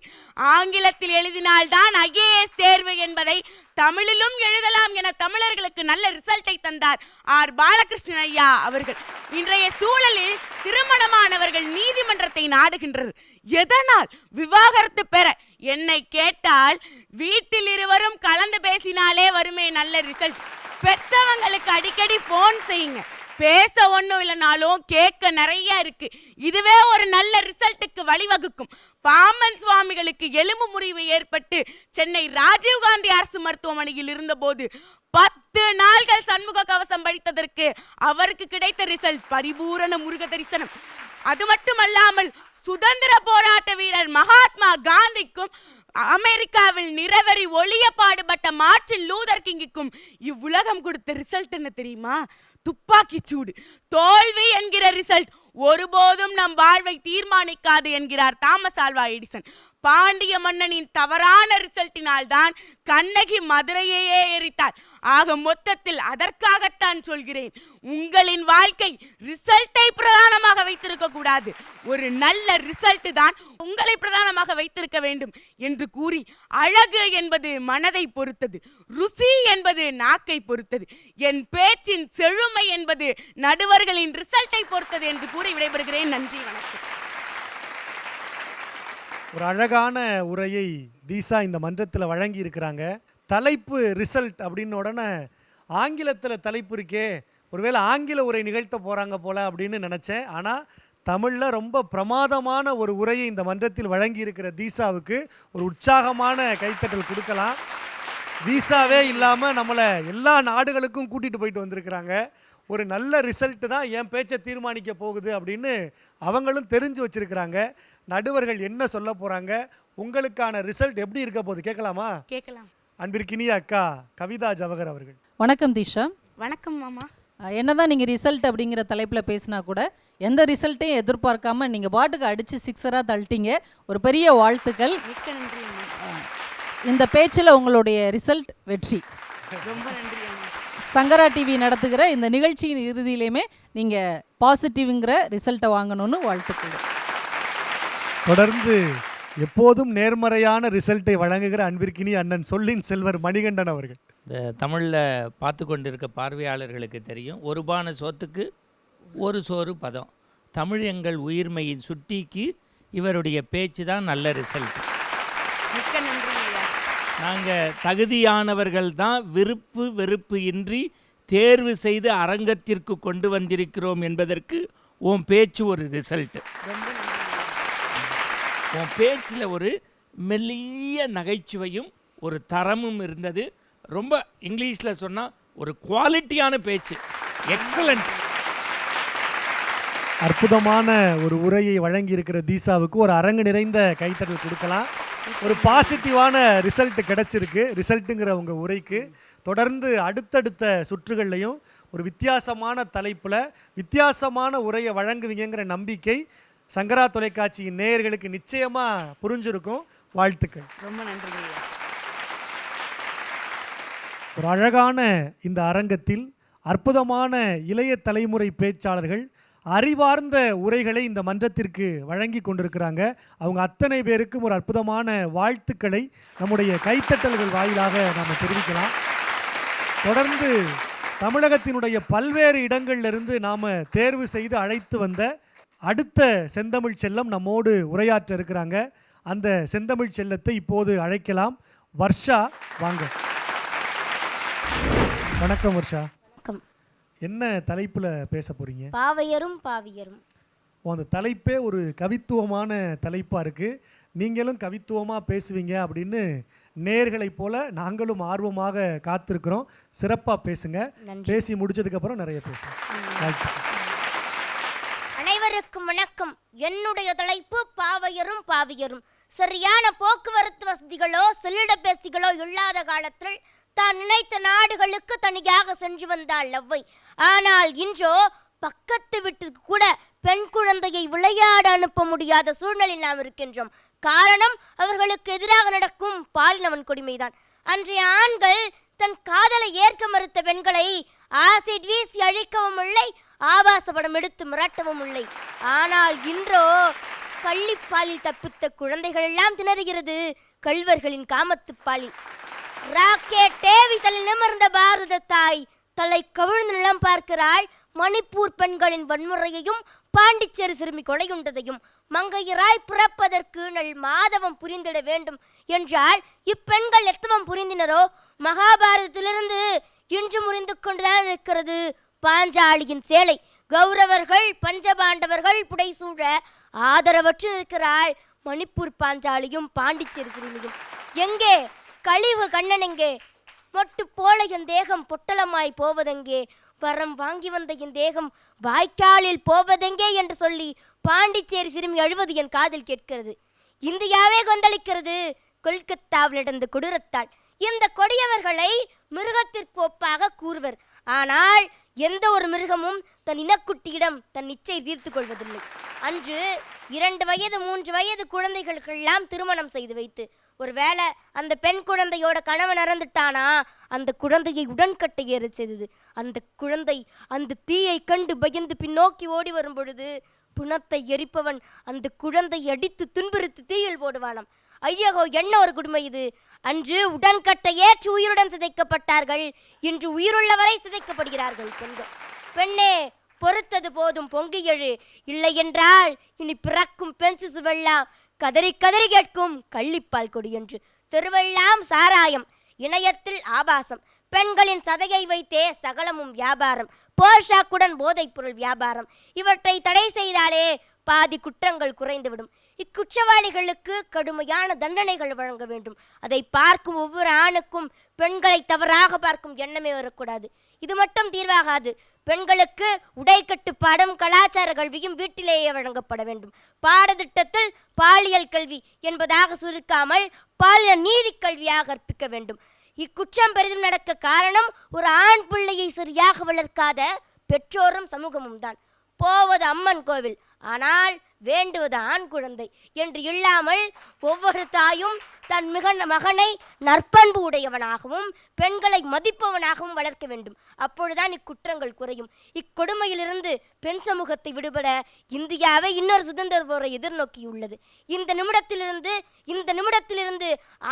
ஆங்கிலத்தில் எழுதினால்தான் IAS தேர்வு என்பதை தமிழிலும் எழுதலாம் என தமிழர்களுக்கு நல்ல ரிசல்ட்டை தந்தார் ஆர் பாலகிருஷ்ணன் ஐயா அவர்கள். இன்றைய சூழலில் திருமணமானவர்கள் நீதிமன்றத்தை நாடுகின்றனர். எதனால்? விவாகரத்து பெற. என்னை கேட்டால் வீட்டில் இருவரும் கலந்து பேசினாலே வருமே நல்ல ரிசல்ட். பெத்தவங்களுக்கு அடிக்கடி போன் செய்யுங்க. பேச ஒன்றும் இல்லைனாலும் கேட்க நிறைய இருக்கு. இதுவே ஒரு நல்ல ரிசல்ட்டுக்கு வழிவகுக்கும். பாம்பன் சுவாமிகளுக்கு எலும்பு முறிவு ஏற்பட்டு சென்னை ராஜீவ்காந்தி அரசு மருத்துவமனையில் இருந்தபோது 10 நாள்கள் சண்முக கவசம் படித்ததற்கு அவருக்கு கிடைத்த ரிசல்ட் பரிபூரண முருக தரிசனம். அது மட்டுமல்லாமல் சுதந்திர போராட்ட வீரர் மகாத்மா காந்திக்கும் அமெரிக்காவில் நிறவெறி ஒளிய பாடுபட்ட மார்ட்டின் லூதர் கிங்குக்கும் இவ்வுலகம் கொடுத்த ரிசல்ட் என்ன தெரியுமா? துப்பாக்கி சூடு. தோல்வி என்கிற ரிசல்ட் ஒருபோதும் நம் வாழ்வை தீர்மானிக்காது என்கிறார் தாமஸ் ஆல்வா எடிசன். பாண்டிய மன்னனின் தவறான ரிசல்ட்டினால் தான் கண்ணகி மதுரையையே எரித்தாள். ஆக மொத்தத்தில் அதற்காகத்தான் சொல்கிறேன், உங்களின் வாழ்க்கை ரிசல்ட்டை பிரதானமாக வைத்திருக்க கூடாது, ஒரு நல்ல ரிசல்ட் தான் உங்களை பிரதானமாக வைத்திருக்க வேண்டும் என்று கூறி, அழகு என்பது மனதை பொறுத்தது, ருசி என்பது நாக்கை பொறுத்தது, என் பேச்சின் செழுமை என்பது நடுவர்களின் ரிசல்ட்டை பொறுத்தது என்று கூறி விடைபெறுகிறேன். நன்றி, வணக்கம். ஒரு அழகான உரையை தீசா இந்த மன்றத்தில் வழங்கி இருக்கிறாங்க. தலைப்பு ரிசல்ட் அப்படின்னு உடனே ஆங்கிலத்தில் தலைப்பு இருக்கே, ஒருவேளை ஆங்கில உரை நிகழ்த்த போகிறாங்க போல அப்படின்னு நினச்சேன். ஆனால் தமிழில் ரொம்ப பிரமாதமான ஒரு உரையை இந்த மன்றத்தில் வழங்கி இருக்கிற தீசாவுக்கு ஒரு உற்சாகமான கைத்தட்டல் கொடுக்கலாம். வீசாவே இல்லாமல் நம்மளை எல்லா நாடுகளுக்கும் கூட்டிகிட்டு போயிட்டு வந்திருக்கிறாங்க. ஒரு நல்ல ரிசல்ட்டு தான் என் பேச்சை தீர்மானிக்க போகுது அப்படின்னு அவங்களும் தெரிஞ்சு வச்சுருக்கிறாங்க. நடுவர்கள் என்ன சொல்ல போகிறாங்க, உங்களுக்கான ரிசல்ட் எப்படி இருக்க போகுது கேட்கலாமா? கேட்கலாம். அன்பிற்கினிய அக்கா கவிதா ஜவஹர் அவர்கள். வணக்கம் தீஷா. வணக்கம் மாமா. என்னதான் நீங்கள் ரிசல்ட் அப்படிங்கிற தலைப்பில் பேசினா கூட எந்த ரிசல்ட்டையும் எதிர்பார்க்காம நீங்கள் பாட்டுக்கு அடித்து சிக்ஸராக தள்ளிட்டீங்க. ஒரு பெரிய வாழ்த்துக்கள். மிக்க நன்றி அம்மா. இந்த பேச்சில் உங்களுடைய ரிசல்ட் வெற்றி. ரொம்ப நன்றி அம்மா. சங்கரா டிவி நடத்துகிற இந்த நிகழ்ச்சியின் இறுதியிலையுமே நீங்கள் பாசிட்டிவ்ங்கிற ரிசல்ட்டை வாங்கணும்னு வாழ்த்துக்கள். தொடர்ந்து எப்போதும் நேர்மறையான ரிசல்ட்டை வழங்குகிற அன்பிற்கினி அண்ணன் சொல்லின் செல்வர் மணிகண்டன் அவர்கள். இந்த தமிழில் பார்த்து கொண்டிருக்க பார்வையாளர்களுக்கு தெரியும், ஒரு பான சோத்துக்கு ஒரு சோறு பதம். தமிழ் எங்கள் உயிர்மையின் சுட்டிக்கு இவருடைய பேச்சு தான் நல்ல ரிசல்ட். மிக்க நன்றி ஐயா. நாங்கள் தகுதியானவர்கள் தான் விருப்பு வெறுப்பு இன்றி தேர்வு செய்து அரங்கத்திற்கு கொண்டு வந்திருக்கிறோம் என்பதற்கு உன் பேச்சு ஒரு ரிசல்ட். ரொம்ப நன்றி. உன் பேச்சில் ஒரு மெல்லிய நகைச்சுவையும் ஒரு தரமும் இருந்தது. ரொம்ப இங்கிலீஷில் சொன்னால் ஒரு குவாலிட்டியான பேச்சு. எக்ஸலண்ட். அற்புதமான ஒரு உரையை வழங்கி இருக்கிற தீசாவுக்கு ஒரு அரங்கு நிறைந்த கைத்தட்டல் கொடுக்கலாம். ஒரு பாசிட்டிவான ரிசல்ட் கிடைச்சிருக்கு. ரிசல்ட்டுங்கிற உங்கள் உரைக்கு தொடர்ந்து அடுத்தடுத்த சுற்றுகள்லையும் ஒரு வித்தியாசமான தலைப்பில் வித்தியாசமான உரையை வழங்குவீங்கிற நம்பிக்கை சங்கரா தொலைக்காட்சியின் நேயர்களுக்கு நிச்சயமாக புரிஞ்சிருக்கும். வாழ்த்துக்கள். ரொம்ப நன்றி ஐயா. ஒரு அழகான இந்த அரங்கத்தில் அற்புதமான இளைய தலைமுறை பேச்சாளர்கள் அறிவார்ந்த உரைகளை இந்த மன்றத்திற்கு வழங்கி கொண்டிருக்கிறாங்க. அவங்க அத்தனை பேருக்கும் ஒரு அற்புதமான வாழ்த்துக்களை நம்முடைய கைத்தட்டல்கள் வாயிலாக நாம் தெரிவிக்கலாம். தொடர்ந்து தமிழகத்தினுடைய பல்வேறு இடங்களிலிருந்து நாம் தேர்வு செய்து அழைத்து வந்த அடுத்த செந்தமிழ் செல்லம் நம்மோடு உரையாற்ற இருக்கிறாங்க. அந்த செந்தமிழ் செல்லத்தை இப்போது அழைக்கலாம். வர்ஷா, வாங்க. வணக்கம் வர்ஷா. என்ன தலைப்பில் பேச போகிறீங்க? பாவையரும் பாவியரும். அந்த தலைப்பே ஒரு கவித்துவமான தலைப்பாக இருக்குது. நீங்களும் கவித்துவமாக பேசுவீங்க அப்படின்னு நேயர்களைப் போல நாங்களும் ஆர்வமாக காத்திருக்கிறோம். சிறப்பாக பேசுங்க. பேசி முடிச்சதுக்கப்புறம் நிறைய பேசுங்க. அனைவருக்கும் வணக்கம். என்னுடைய தலைப்பு பாவையரும் பாவியரும். சரியான போக்குவரத்து வசதிகளோ செல்லிடப்பேசிகளோ இல்லாத காலத்தில் தான் நினைத்த நாடுகளுக்கு தனியாக சென்று வந்தாள் லவ்வை. ஆனால் இன்றோ பக்கத்து வீட்டுக்கு கூட பெண் குழந்தையை விளையாட அனுப்ப முடியாத சூழ்நிலையில் நாம் இருக்கின்றோம். காரணம் அவர்களுக்கு எதிராக நடக்கும் பாலினவன் கொடுமைதான். அன்றைய ஆண்கள் தன் காதலை ஏற்க மறுத்த பெண்களை ஆசிட் வீசி அழிக்கவும் இல்லை, ஆபாச படம் எடுத்து மிரட்டவும் இல்லை. ஆனால் இன்றோ கள்ளிப்பாலில் தப்பித்த குழந்தைகள் எல்லாம் திணறுகிறது கள்வர்களின் காமத்துப்பாலில். ராக்கெட் டேவி தலை நிமிர்ந்த பாரத தாய் தலை கவிழ்ந்து நிலம் பார்க்கிறாள். மணிப்பூர் பெண்களின் வன்முறையையும் பாண்டிச்சேரி சிறுமி கொலையுண்டதையும் மங்கையராய் பிறப்பதற்கு நல் மாதவம் புரிந்திட வேண்டும் என்றால் இப்பெண்கள் எத்தவம் புரிந்தினரோ மகாபாரதத்திலிருந்து இன்று முறிந்து கொண்டுதான் இருக்கிறது பாஞ்சாலியின் சேலை. கௌரவர்கள் பஞ்சபாண்டவர்கள் புடைசூழ ஆதரவற்று இருக்கிறாள் மணிப்பூர் பாஞ்சாலியும் பாண்டிச்சேரி சிறுமியும். எங்கே கழிவு கண்ணனெங்கே? மொட்டு போல என் தேகம் பொட்டலமாய் போவதெங்கே? வரம் வாங்கி வந்த என் தேகம் வாய்க்காலில் போவதெங்கே என்று சொல்லி பாண்டிச்சேரி சிறுமி அழுவது என் காதில் கேட்கிறது. இந்தியாவே கொந்தளிக்கிறது கொல்கத்தாவில் நடந்த கொடூரத்தால். இந்த கொடியவர்களை மிருகத்திற்கு ஒப்பாக கூறுவர். ஆனால் எந்த ஒரு மிருகமும் தன் இனக்குட்டியிடம் தன் இச்சை தீர்த்து கொள்வதில்லை. அன்று 2 வயது 3 வயது குழந்தைகளுக்கெல்லாம் திருமணம் செய்து வைத்து ஒருவேளை அந்த பெண் குழந்தையோட கணவன் இறந்துட்டானா அந்த குழந்தையை உடன்கட்டை ஏற செய்தது. அந்த குழந்தை அந்த தீயை கண்டு பயந்து பின்னோக்கி ஓடி வரும் பொழுது புணத்தை எரிப்பவன் அந்த குழந்தை அடித்து துன்புறுத்தி தீயில் போடுவானாம். ஐயோ, என்ன ஒரு கொடுமை இது! அன்று உடன்கட்டை ஏற்று உயிருடன் சிதைக்கப்பட்டார்கள், இன்று உயிருள்ளவரை சிதைக்கப்படுகிறார்கள் பெண்கள். பெண்ணே, பொறுத்தது போதும், பொங்கி எழு. இல்லை என்றால் இனி பிறக்கும் பெண் சிசுவெல்லாம் கதறி கதறி கேட்கும் கள்ளிப்பால் கொடி என்று. தெருவெல்லாம் சாராயம், இணையத்தில் ஆபாசம், பெண்களின் சதையை வைத்தே சகலமும் வியாபாரம், போஷாக்குடன் போதைப் பொருள் வியாபாரம். இவற்றை தடை செய்தாலே பாதி குற்றங்கள் குறைந்துவிடும். இக்குற்றவாளிகளுக்கு கடுமையான தண்டனைகள் வழங்க வேண்டும். அதை பார்க்கும் ஒவ்வொரு ஆணுக்கும் பெண்களை தவறாக பார்க்கும் எண்ணமே வரக்கூடாது. இது மட்டும் தீர்வாகாது. பெண்களுக்கு உடை கட்டுப்பாடும் கலாச்சார கல்வியும் வீட்டிலேயே வழங்கப்பட வேண்டும். பாடத்திட்டத்தில் பாலியல் கல்வி என்பதாக சுருக்காமல் பாலியல் நீதி கல்வியாக கற்பிக்க வேண்டும். இக்குற்றம் பெரிதும் நடக்க காரணம் ஒரு ஆண் பிள்ளையை சரியாக வளர்க்காத பெற்றோரும் சமூகமும் தான். போவது அம்மன் கோவில், ஆனால் வேண்டுவது ஆண் குழந்தை என்று இல்லாமல் ஒவ்வொரு தாயும் தன் மகனை நற்பண்பு உடையவனாகவும் பெண்களை மதிப்பவனாகவும் வளர்க்க வேண்டும். அப்பொழுதுதான் இக்குற்றங்கள் குறையும். இக்கொடுமையிலிருந்து பெண் சமூகத்தை விடுபட இந்தியாவை இன்னொரு சுதந்திர போரை எதிர்நோக்கியுள்ளது. இந்த நிமிடத்திலிருந்து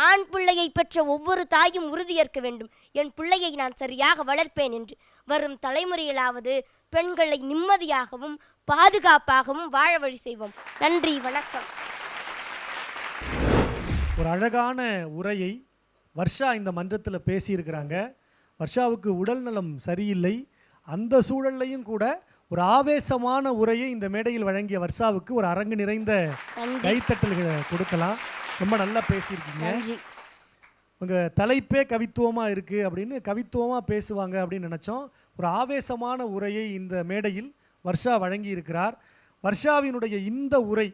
ஆண் பிள்ளையை பெற்ற ஒவ்வொரு தாயும் உறுதியேற்க வேண்டும். என் பிள்ளையை நான் சரியாக வளர்ப்பேன் என்று. வரும் தலைமுறையிலாவது பெண்களை நிம்மதியாகவும் பாதுகாப்பாகவும் வாழ வழி செய்வோம். நன்றி, வணக்கம். ஒரு அழகான உரையை வர்ஷா இந்த மன்றத்தில் பேசியிருக்கிறாங்க. வர்ஷாவுக்கு உடல் நலம் சரியில்லை, அந்த சூழல்லையும் கூட ஒரு ஆவேசமான உரையை இந்த மேடையில் வழங்கிய வர்ஷாவுக்கு ஒரு அரங்கு நிறைந்த கைத்தட்டல்களை கொடுக்கலாம். ரொம்ப நல்லா பேசியிருக்கீங்க. உங்கள் தலைப்பே கவித்துவமாக இருக்குது அப்படின்னு கவித்துவமாக பேசுவாங்க அப்படின்னு நினச்சோம். ஒரு ஆவேசமான உரையை இந்த மேடையில் வர்ஷா வழங்கி இருக்கிறார். வர்ஷாவினுடைய இந்த உரை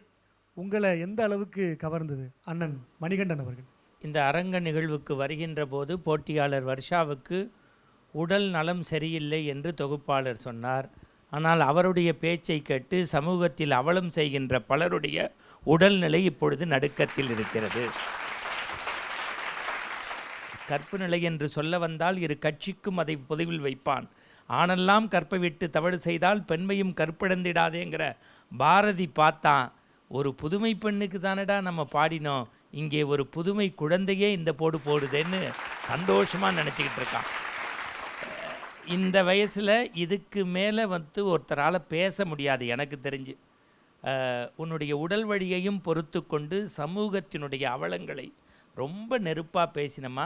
உங்களை எந்த அளவுக்கு கவர்ந்தது அண்ணன் மணிகண்டன் அவர்கள்? இந்த அரங்க நிகழ்வுக்கு வருகின்ற போது போட்டியாளர் வர்ஷாவுக்கு உடல் நலம் சரியில்லை என்று தொகுப்பாளர் சொன்னார். ஆனால் அவருடைய பேச்சை கேட்டு சமூகத்தில் அவலம் செய்கின்ற பலருடைய உடல்நிலை இப்பொழுது நடுக்கத்தில் இருக்கிறது. கற்பு நிலை என்று சொல்ல வந்தால் இரு கட்சிக்கும் அதை பொதுவில் வைப்பான். ஆணெல்லாம் கற்பை விட்டு தவறு செய்தால் பெண்மையும் கற்பிழந்திடாதேங்கிற பாரதி பார்த்தான். ஒரு புதுமை பெண்ணுக்கு தானடா நம்ம பாடினோம், இங்கே ஒரு புதுமை குழந்தையே இந்த போடுதேன்னு சந்தோஷமாக நினச்சிக்கிட்டு இருக்கான். இந்த வயசில் இதுக்கு மேலே ஒருத்தரால் பேச முடியாது எனக்கு தெரிஞ்சு. உன்னுடைய உடல் வழியையும் பொறுத்து கொண்டு சமூகத்தினுடைய அவலங்களை ரொம்ப நெருப்பாக பேசினமா.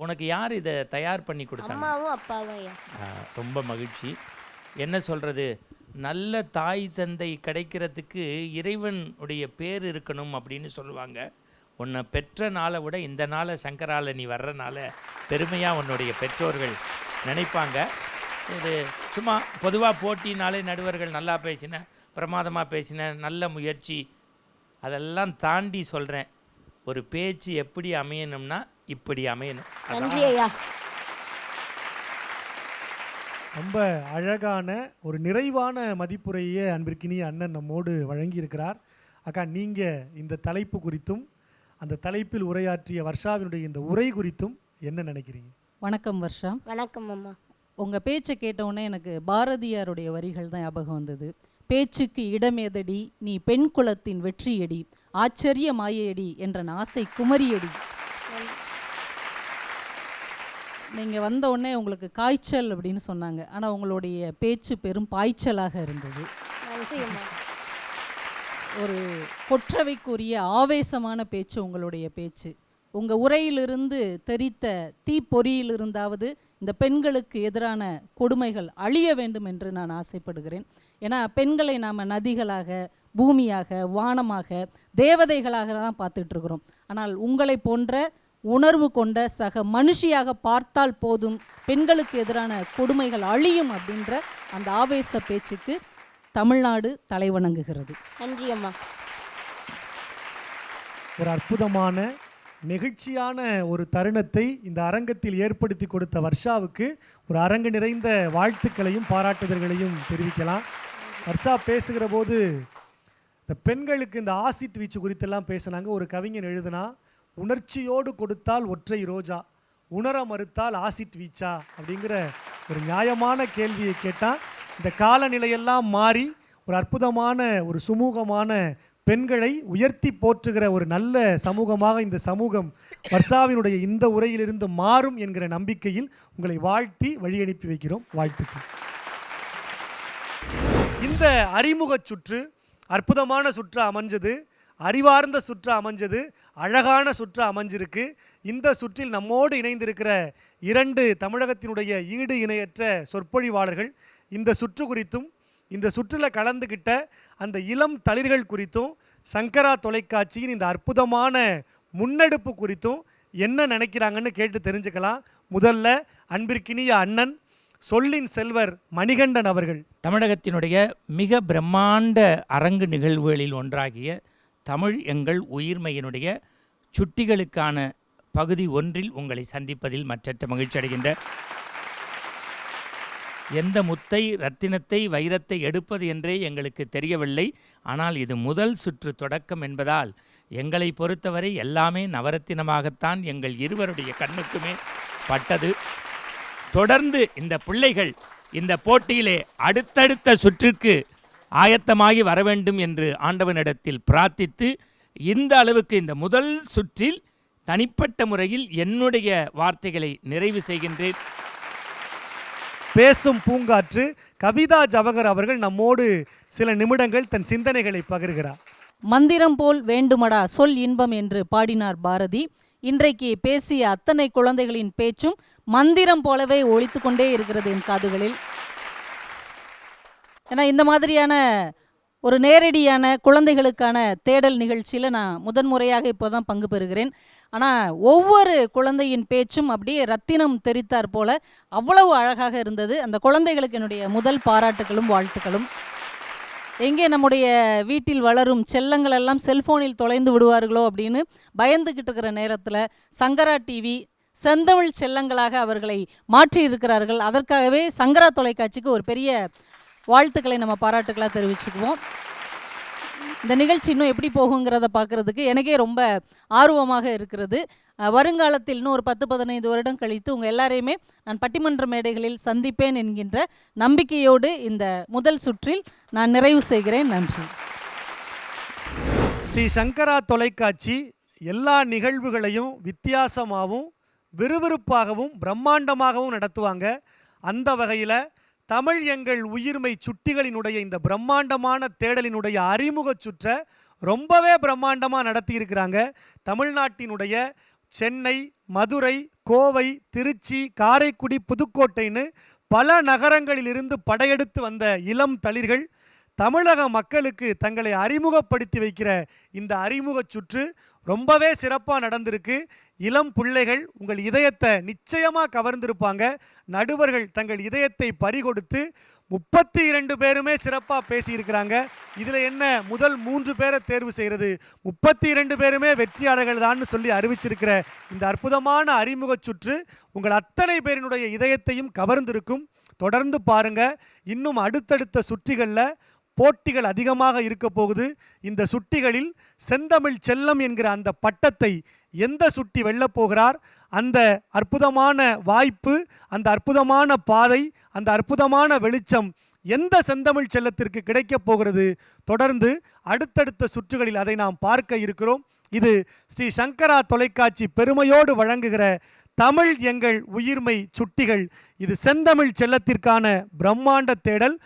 உனக்கு யார் இதை தயார் பண்ணி கொடுத்தாங்க? ரொம்ப மகிழ்ச்சி. என்ன சொல்கிறது, நல்ல தாய் தந்தை கிடைக்கிறதுக்கு இறைவனுடைய பேர் இருக்கணும் அப்படின்னு சொல்லுவாங்க. உன்னை பெற்ற நாளை விட இந்த நாளை சங்கரால நீ வர்றனால பெருமையாக உன்னுடைய பெற்றோர்கள் நினைப்பாங்க. இது சும்மா பொதுவாக போட்டினாலே நடுவர்கள் நல்லா பேசின, பிரமாதமாக பேசின, நல்ல முயற்சி, அதெல்லாம் தாண்டி சொல்கிறேன். ஒரு பேச்சு எப்படி அமையணும்னா இப்படி அமையணும். ரொம்ப அழகான ஒரு நிறைவான மதிப்புரையை அன்பிற்கினிய அண்ணன் நம்மோடு வழங்கியிருக்கிறார். அக்கா, நீங்கள் இந்த தலைப்பு குறித்தும் அந்த தலைப்பில் உரையாற்றிய வர்ஷாவினுடைய இந்த உரை குறித்தும் என்ன நினைக்கிறீங்க? வணக்கம் வர்ஷா. வணக்கம் அம்மா. உங்கள் பேச்சை கேட்டவுடனே எனக்கு பாரதியாருடைய வரிகள் தான் ஞாபகம் வந்தது. பேச்சுக்கு இடமேதடி, நீ பெண் குலத்தின் வெற்றியடி, ஆச்சரிய மாயேடி என்ற ஆசை குமரியடி. நீங்கள் வந்த உடனே உங்களுக்கு காய்ச்சல் அப்படின்னு சொன்னாங்க, ஆனால் உங்களுடைய பேச்சு பெரும் பாய்ச்சலாக இருந்தது. ஒரு கொற்றவைக்குரிய ஆவேசமான பேச்சு உங்களுடைய பேச்சு. உங்கள் உரையிலிருந்து தெரித்த தீப்பொறியிலிருந்தாவது இந்த பெண்களுக்கு எதிரான கொடுமைகள் அழிய வேண்டும் என்று நான் ஆசைப்படுகிறேன். ஏன்னா பெண்களை நாம் நதிகளாக, பூமியாக, வானமாக, தேவதைகளாக தான் பார்த்துட்ருக்குறோம். ஆனால் உங்களை போன்ற உணர்வு கொண்ட சக மனுஷியாக பார்த்தால் போதும் பெண்களுக்கு எதிரான கொடுமைகள் அழியும் அப்படின்ற அந்த ஆவேச பேச்சுக்கு தமிழ்நாடு தலைவணங்குகிறது. நன்றி அம்மா. ஒரு அற்புதமான நெகிழ்ச்சியான ஒரு தருணத்தை இந்த அரங்கத்தில் ஏற்படுத்தி கொடுத்த வர்ஷாவுக்கு ஒரு அரங்கு நிறைந்த வாழ்த்துக்களையும் பாராட்டுதல்களையும் தெரிவிக்கலாம். வர்ஷா பேசுகிற போது இந்த பெண்களுக்கு இந்த ஆசிட் வீச்சு குறித்தெல்லாம் பேசினாங்க. ஒரு கவிஞன் எழுதுனா, உணர்ச்சியோடு கொடுத்தால் ஒற்றை ரோஜா, உணர மறுத்தால் ஆசிட் வீச்சா அப்படிங்கிற ஒரு நியாயமான கேள்வியை கேட்டால், இந்த காலநிலையெல்லாம் மாறி ஒரு அற்புதமான ஒரு சுமூகமான பெண்களை உயர்த்தி போற்றுகிற ஒரு நல்ல சமூகமாக இந்த சமூகம் வர்ஷாவினுடைய இந்த உரையிலிருந்து மாறும் என்கிற நம்பிக்கையில் உங்களை வாழ்த்தி வழி அனுப்பி வைக்கிறோம். வாழ்த்துக்கள். இந்த அறிமுக சுற்று அற்புதமான சுற்று அமைஞ்சது, அறிவார்ந்த சுற்று அமைஞ்சது, அழகான சுற்று அமைஞ்சிருக்கு. இந்த சுற்றில் நம்மோடு இணைந்திருக்கிற 2 தமிழகத்தினுடைய ஈடு இணையற்ற சொற்பொழிவாளர்கள் இந்த சுற்று குறித்தும் இந்த சுற்றில் கலந்துக்கிட்ட அந்த இளம் தளிர்கள் குறித்தும் சங்கரா தொலைக்காட்சியின் இந்த அற்புதமான முன்னெடுப்பு குறித்தும் என்ன நினைக்கிறாங்கன்னு கேட்டு தெரிஞ்சுக்கலாம். முதல்ல அன்பிற்கினிய அண்ணன் சொல்லின் செல்வர் மணிகண்டன் அவர்கள். தமிழகத்தினுடைய மிக பிரம்மாண்ட அரங்கு நிகழ்வுகளில் ஒன்றாகிய தமிழ் எங்கள் உயிர்மையினுடைய சுட்டிகளுக்கான பகுதி 1இல் உங்களை சந்திப்பதில் மற்றற்ற மகிழ்ச்சி அடைகின்ற, எந்த முத்தை, ரத்தினத்தை, வைரத்தை எடுப்பது என்றே எங்களுக்கு தெரியவில்லை. ஆனால் இது முதல் சுற்று தொடக்கம் என்பதால் எங்களை பொறுத்தவரை எல்லாமே நவரத்தினமாகத்தான் எங்கள் இருவருடைய கண்ணுக்குமே பட்டது. தொடர்ந்து இந்த பிள்ளைகள் இந்த போட்டியிலே அடுத்தடுத்த சுற்றிற்கு ஆயத்தமாகி வர வேண்டும் என்று ஆண்டவனிடத்தில் பிரார்த்தித்து, இந்த அளவுக்கு இந்த முதல் சுற்றில் தனிப்பட்ட முறையில் என்னுடைய வார்த்தைகளை நிறைவு செய்கின்றேன். பேசும் பூங்காற்று கவிதா ஜவஹர் அவர்கள் நம்மோடு சில நிமிடங்கள் தன் சிந்தனைகளை பகிர்கிறார். மந்திரம் போல் வேண்டுமடா சொல் இன்பம் என்று பாடினார் பாரதி. இன்றைக்கு பேசிய அத்தனை குழந்தைகளின் பேச்சும் மந்திரம் போலவே ஒலித்து கொண்டே இருக்கிறது என் காதுகளில். ஏன்னா இந்த மாதிரியான ஒரு நேரடியான குழந்தைகளுக்கான தேடல் நிகழ்ச்சியில் நான் முதன்முறையாக இப்போ தான் பங்கு பெறுகிறேன். ஆனால் ஒவ்வொரு குழந்தையின் பேச்சும் அப்படியே ரத்தினம் தெரித்தார் போல அவ்வளவு அழகாக இருந்தது. அந்த குழந்தைகளுக்கு என்னுடைய முதல் பாராட்டுகளும் வாழ்த்துக்களும். எங்கே நம்முடைய வீட்டில் வளரும் செல்லங்கள் எல்லாம் செல்ஃபோனில் தொலைந்து விடுவார்களோ அப்படின்னு பயந்துக்கிட்டு இருக்கிற நேரத்தில் சங்கரா டிவி செந்தமிழ் செல்லங்களாக அவர்களை மாற்றி இருக்கிறார்கள். அதற்காகவே சங்கரா தொலைக்காட்சிக்கு ஒரு பெரிய வாழ்த்துக்களை நம்ம பாராட்டுக்களாக தெரிவிச்சுக்குவோம். இந்த நிகழ்ச்சி இன்னும் எப்படி போகுங்கிறத பார்க்குறதுக்கு எனக்கே ரொம்ப ஆர்வமாக இருக்கிறது. வருங்காலத்தில் இன்னும் ஒரு 10-15 வருடம் கழித்து உங்கள் எல்லாரையுமே நான் பட்டிமன்ற மேடைகளில் சந்திப்பேன் என்கின்ற நம்பிக்கையோடு இந்த முதல் சுற்றில் நான் நிறைவு செய்கிறேன். நன்றி. ஸ்ரீ சங்கரா தொலைக்காட்சி எல்லா நிகழ்வுகளையும் வித்தியாசமாகவும் விறுவிறுப்பாகவும் பிரம்மாண்டமாகவும் நடத்துவாங்க. அந்த வகையில் தமிழ் எங்கள் உயிர்மை சுட்டிகளினுடைய இந்த பிரம்மாண்டமான தேடலினுடைய அறிமுக சுற்றை ரொம்பவே பிரம்மாண்டமாக நடத்தியிருக்கிறாங்க. தமிழ்நாட்டினுடைய சென்னை, மதுரை, கோவை, திருச்சி, காரைக்குடி, புதுக்கோட்டைன்னு பல நகரங்களிலிருந்து படையெடுத்து வந்த இளம் தளிர்கள் தமிழக மக்களுக்கு தங்களை அறிமுகப்படுத்தி வைக்கிற இந்த அறிமுக சுற்று ரொம்பவே சிறப்பாக நடந்திருக்கு. இளம் பிள்ளைகள் உங்கள் இதயத்தை நிச்சயமாக கவர்ந்திருப்பாங்க. நடுவர்கள் தங்கள் இதயத்தை பறிகொடுத்து 32 பேருமே சிறப்பாக பேசியிருக்கிறாங்க. இதில் என்ன முதல் 3 பேரை தேர்வு செய்கிறது, 32 பேருமே வெற்றியாளர்கள் தான் சொல்லி அறிவிச்சிருக்கிற இந்த அற்புதமான அறிமுக சுற்று உங்கள் அத்தனை பேரினுடைய இதயத்தையும் கவர்ந்திருக்கும். தொடர்ந்து பாருங்க. இன்னும் அடுத்தடுத்த சுற்றிகளில் போட்டிகள் அதிகமாக இருக்க போகுது. இந்த சுட்டிகளில் செந்தமிழ் செல்லம் என்கிற அந்த பட்டத்தை எந்த சுட்டி வெல்லப் போகிறார், அந்த அற்புதமான வாய்ப்பு, அந்த அற்புதமான பாதை, அந்த அற்புதமான வெளிச்சம் எந்த செந்தமிழ் செல்லத்திற்கு கிடைக்கப் போகிறது. தொடர்ந்து அடுத்தடுத்த சுற்றுகளில் அதை நாம் பார்க்க இருக்கிறோம். இது ஸ்ரீ சங்கரா தொலைக்காட்சி பெருமையோடு வழங்குகிற தமிழ் எங்கள் உயிர்மை சுட்டிகள். இது செந்தமிழ் செல்லத்திற்கான பிரம்மாண்ட தேடல்.